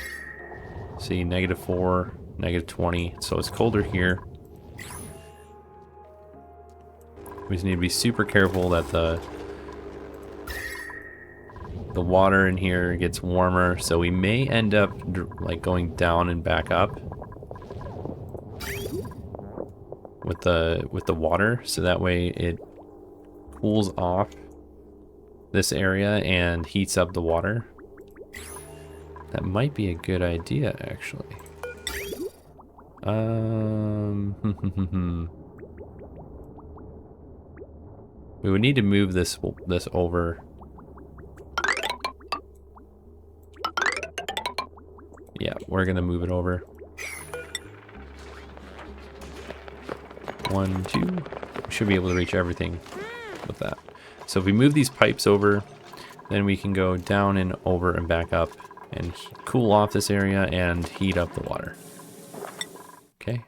See, -4, -20, so it's colder here. We just need to be super careful that the water in here gets warmer, so we may end up like going down and back up with the water, so that way it cools off this area and heats up the water. That might be a good idea, actually. We would need to move this over. Yeah, we're gonna move it over. 1, 2. We should be able to reach everything with that. So if we move these pipes over, then we can go down and over and back up and cool off this area and heat up the water. Okay.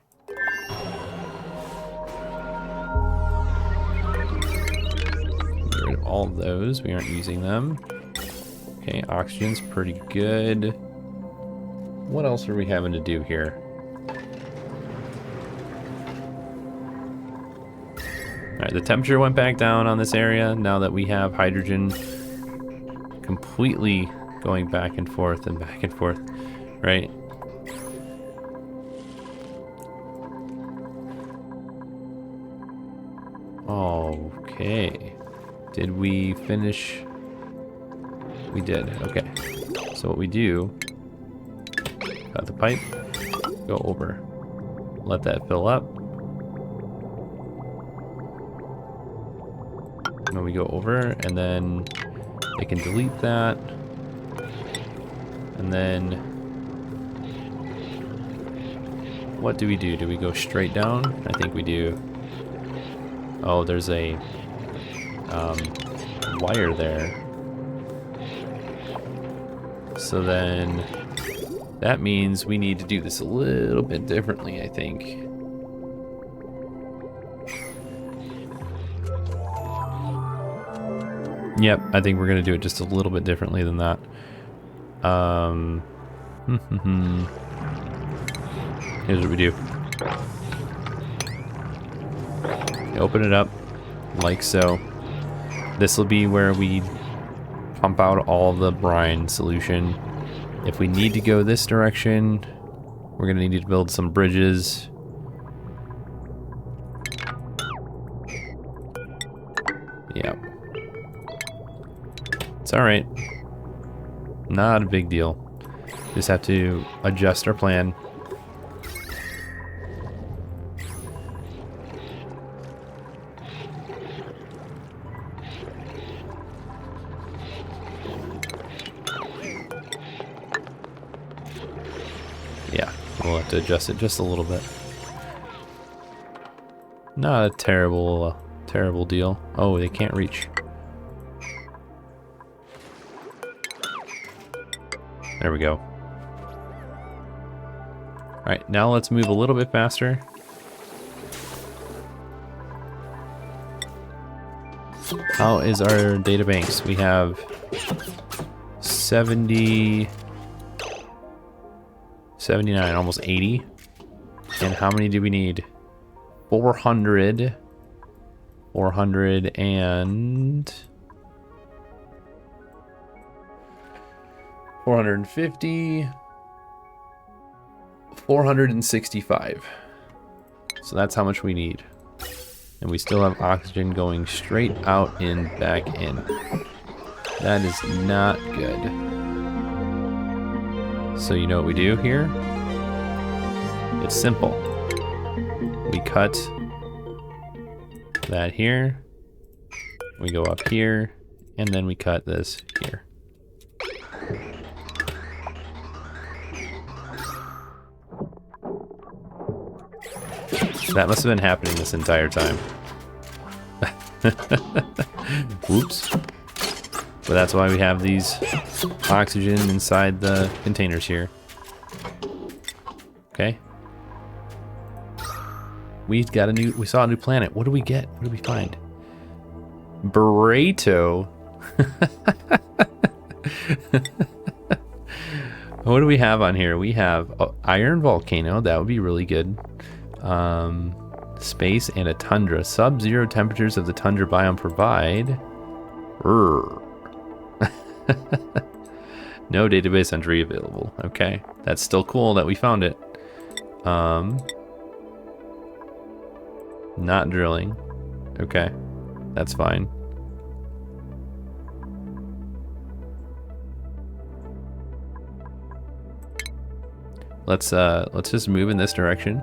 Get rid of all of those. We aren't using them. Okay, oxygen's pretty good. What else are we having to do here? Alright, the temperature went back down on this area now that we have hydrogen completely going back and forth, right? Okay. Did we finish? We did, okay. So what we do, got the pipe, go over, let that fill up. And then we go over, and then they can delete that. And then what do we do? Do we go straight down? I think we do. Oh, there's a wire there. So then that means we need to do this a little bit differently, I think. Yep, I think we're gonna do it just a little bit differently than that. Here's what we do. Open it up, like so. This will be where we pump out all the brine solution. If we need to go this direction, we're gonna need to build some bridges. Yeah. It's alright. Not a big deal. Just have to adjust our plan. Yeah, we'll have to adjust it just a little bit. Not a terrible deal. Oh, they can't reach. There we go. Alright, now let's move a little bit faster. How is our data banks? We have 70, 79, almost 80. And how many do we need? 400. 400 and 450, 465. So that's how much we need. And we still have oxygen going straight out and back in. That is not good. So you know what we do here? It's simple. We cut that here. We go up here, and then we cut this here. That must have been happening this entire time. Whoops. But that's why we have these oxygen inside the containers here. Okay. We saw a new planet. What do we get? What do we find? Burrito. What do we have on here? We have iron volcano. That would be really good. Space and a tundra. Sub-zero temperatures of the tundra biome provide. No database entry available. Okay, that's still cool that we found it. Not drilling. Okay, that's fine. Let's just move in this direction.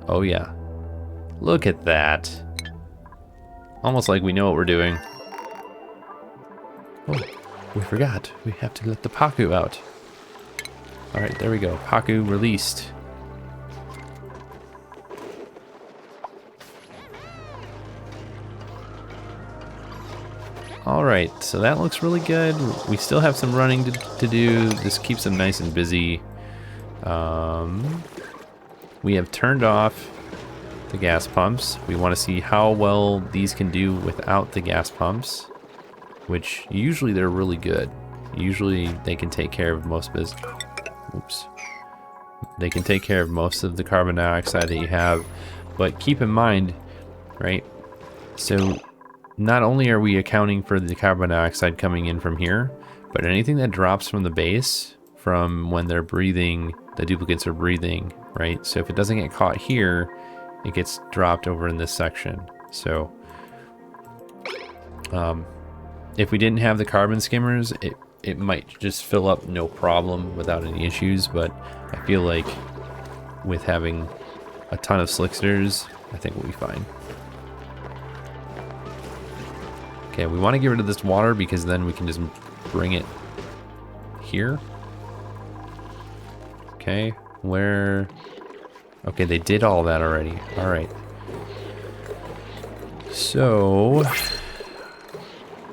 Oh yeah. Look at that. Almost like we know what we're doing. Oh, we forgot. We have to let the Paku out. Alright, there we go. Paku released. Alright, so that looks really good. We still have some running to do. This keeps them nice and busy. We have turned off the gas pumps. We want to see how well these can do without the gas pumps, which usually they're really good. Usually they can take care of most They can take care of most of the carbon dioxide that you have, but keep in mind, right? So not only are we accounting for the carbon dioxide coming in from here, but anything that drops from the base, from when they're breathing, the duplicates are breathing, right? So if it doesn't get caught here, it gets dropped over in this section. So if we didn't have the carbon skimmers, it might just fill up no problem without any issues, but I feel like with having a ton of slicksters, I think we'll be fine. Okay, we want to get rid of this water because then we can just bring it here. Okay, where... Okay, they did all that already. Alright. So...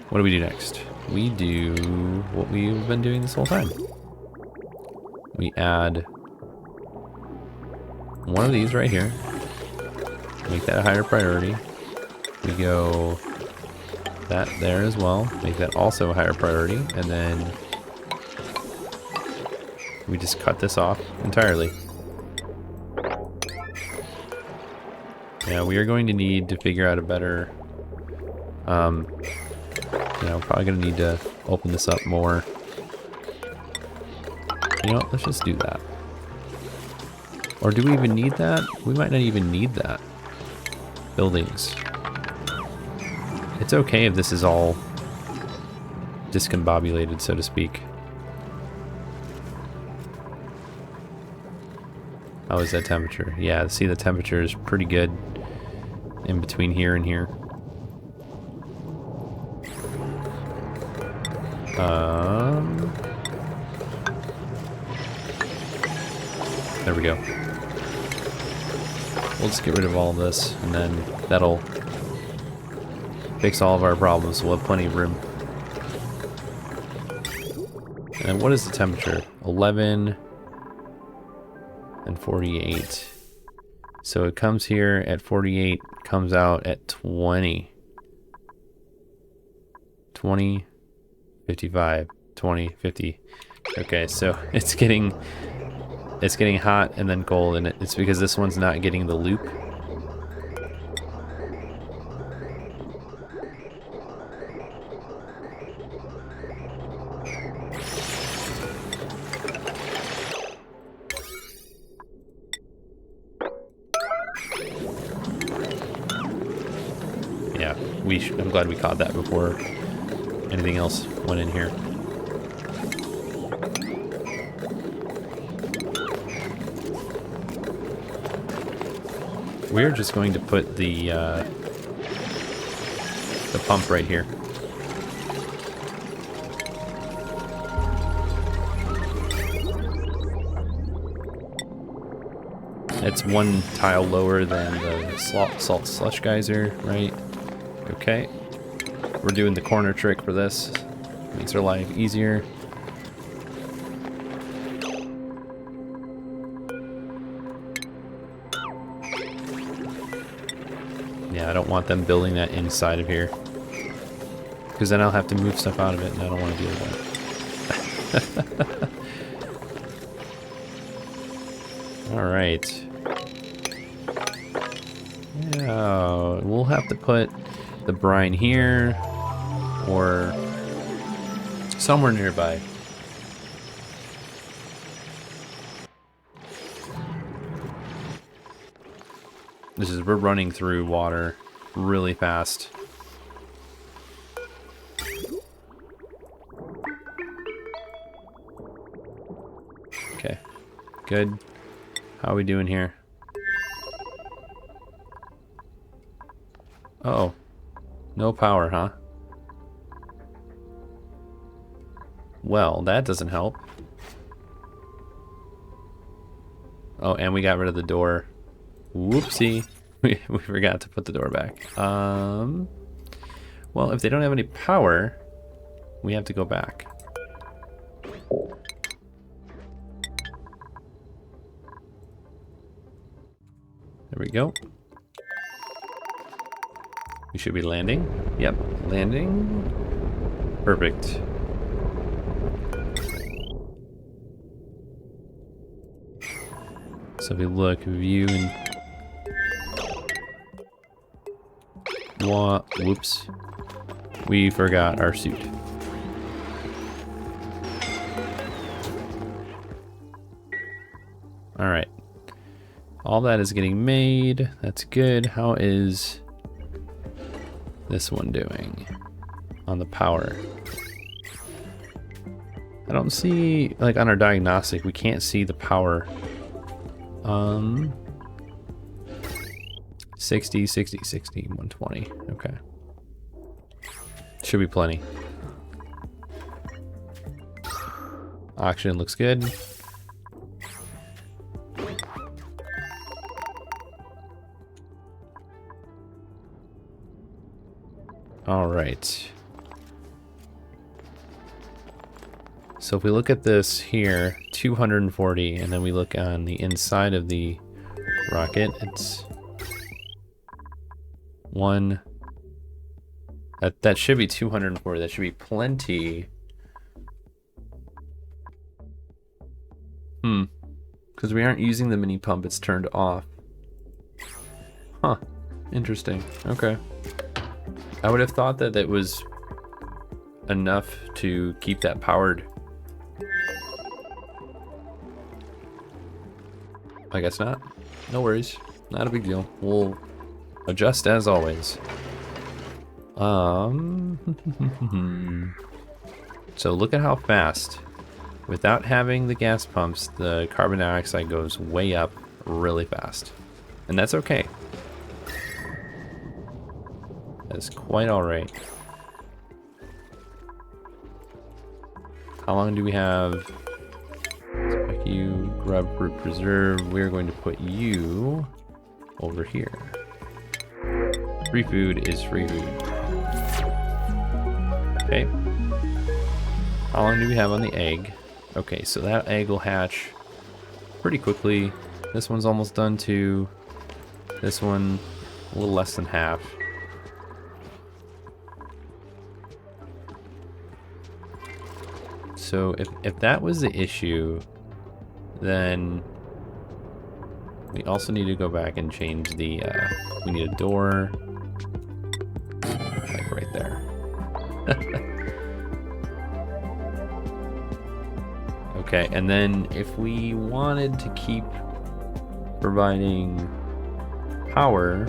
what do we do next? We do what we've been doing this whole time. We add one of these right here. Make that a higher priority. We go that there as well. Make that also a higher priority. And then we just cut this off entirely. Yeah, we are going to need to figure out a better... you know, probably gonna need to open this up more. You know what, let's just do that. Or do we even need that? We might not even need that. Buildings. It's okay if this is all discombobulated, so to speak. How is that temperature? Yeah, see, the temperature is pretty good in between here and here. There we go. We'll just get rid of all of this, and then that'll fix all of our problems. We'll have plenty of room. And what is the temperature? 11 and 48. So it comes here at 48, comes out at 20. 20, 55, 20, 50. Okay, so it's getting hot and then cold, and it's because this one's not getting the loop. Yeah, we fish. I'm glad we caught that before anything else went in here. We're just going to put the pump right here. It's one tile lower than the salt slush geyser, right? Okay. We're doing the corner trick for this. Makes our life easier. Yeah, I don't want them building that inside of here. Because then I'll have to move stuff out of it, and I don't want to deal with that. Alright. Yeah, we'll have to put the brine here, or somewhere nearby. We're running through water really fast. Okay, good. How are we doing here? Uh-oh. No power, huh? Well, that doesn't help. Oh, and we got rid of the door. Whoopsie. We forgot to put the door back. Well, if they don't have any power, we have to go back. There we go. We should be landing. Yep, landing. Perfect. So if we look, view, and whoops. We forgot our suit. Alright. All that is getting made. That's good. How is this one doing on the power? I don't see, like on our diagnostic, we can't see the power. 60, 60, 60, 120. Okay. Should be plenty. Oxygen looks good. All right. So if we look at this here, 240, and then we look on the inside of the rocket, it's one. That should be 240. That should be plenty. Because we aren't using the mini pump, it's turned off. Huh. Interesting. Okay. I would have thought that it was enough to keep that powered. I guess not. No worries. Not a big deal. We'll adjust as always. So look at how fast, without having the gas pumps, the carbon dioxide goes way up really fast. And that's okay. That's quite alright. How long do we have? Spec you, grub, root preserve. We're going to put you over here. Free food is free food. Okay. How long do we have on the egg? Okay, so that egg will hatch pretty quickly. This one's almost done too. This one, a little less than half. So if that was the issue, then we also need to go back and change the, we need a door, like right there. Okay, and then if we wanted to keep providing power,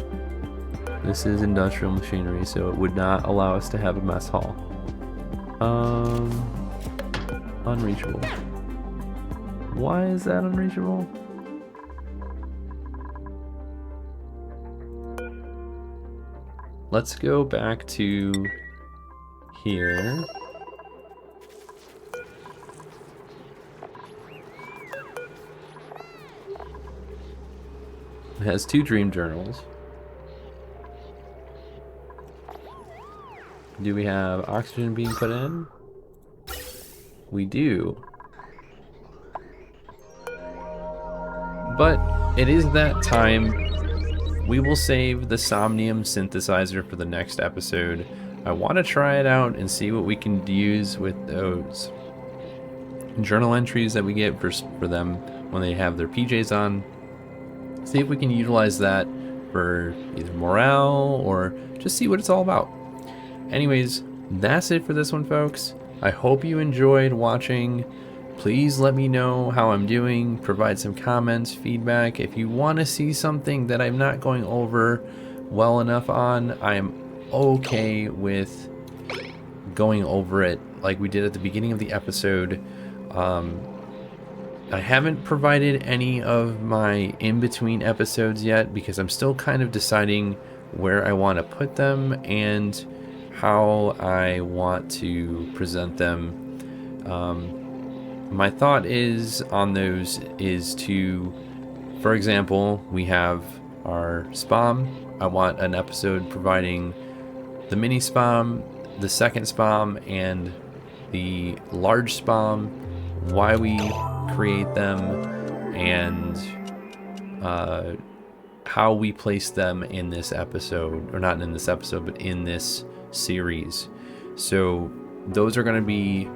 This is industrial machinery, so it would not allow us to have a mess hall. Unreachable. Why is that unreachable? Let's go back to here. It has 2 dream journals. Do we have oxygen being put in? We do. But it is that time. We will save the Somnium synthesizer for the next episode. I want to try it out and see what we can use with those journal entries that we get for them when they have their PJs on. See if we can utilize that for either morale or just see what it's all about. Anyways, that's it for this one, folks. I hope you enjoyed watching. Please let me know how I'm doing. Provide some comments, feedback. If you want to see something that I'm not going over well enough on, I am okay with going over it like we did at the beginning of the episode. I haven't provided any of my in-between episodes yet because I'm still kind of deciding where I want to put them and how I want to present them. My thought is on those is to, for example, we have our spam. I want an episode providing the mini spam, the second spam, and the large spam, why we create them, and how we place them in this episode, or not in this episode, but in this series. So those are going to be,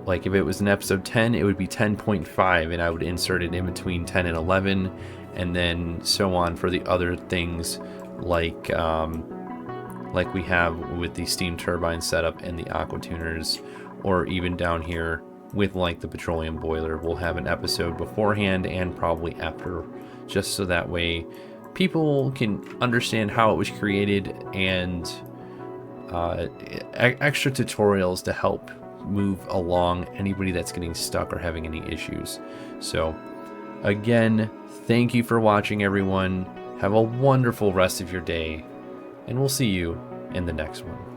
like, if it was an episode 10, it would be 10.5, and I would insert it in between 10 and 11, and then so on for the other things, like we have with the steam turbine setup and the aqua tuners, or even down here with like the petroleum boiler. We'll have an episode beforehand and probably after, just so that way people can understand how it was created, and extra tutorials to help move along anybody that's getting stuck or having any issues. So again, thank you for watching, everyone. Have a wonderful rest of your day, and we'll see you in the next one.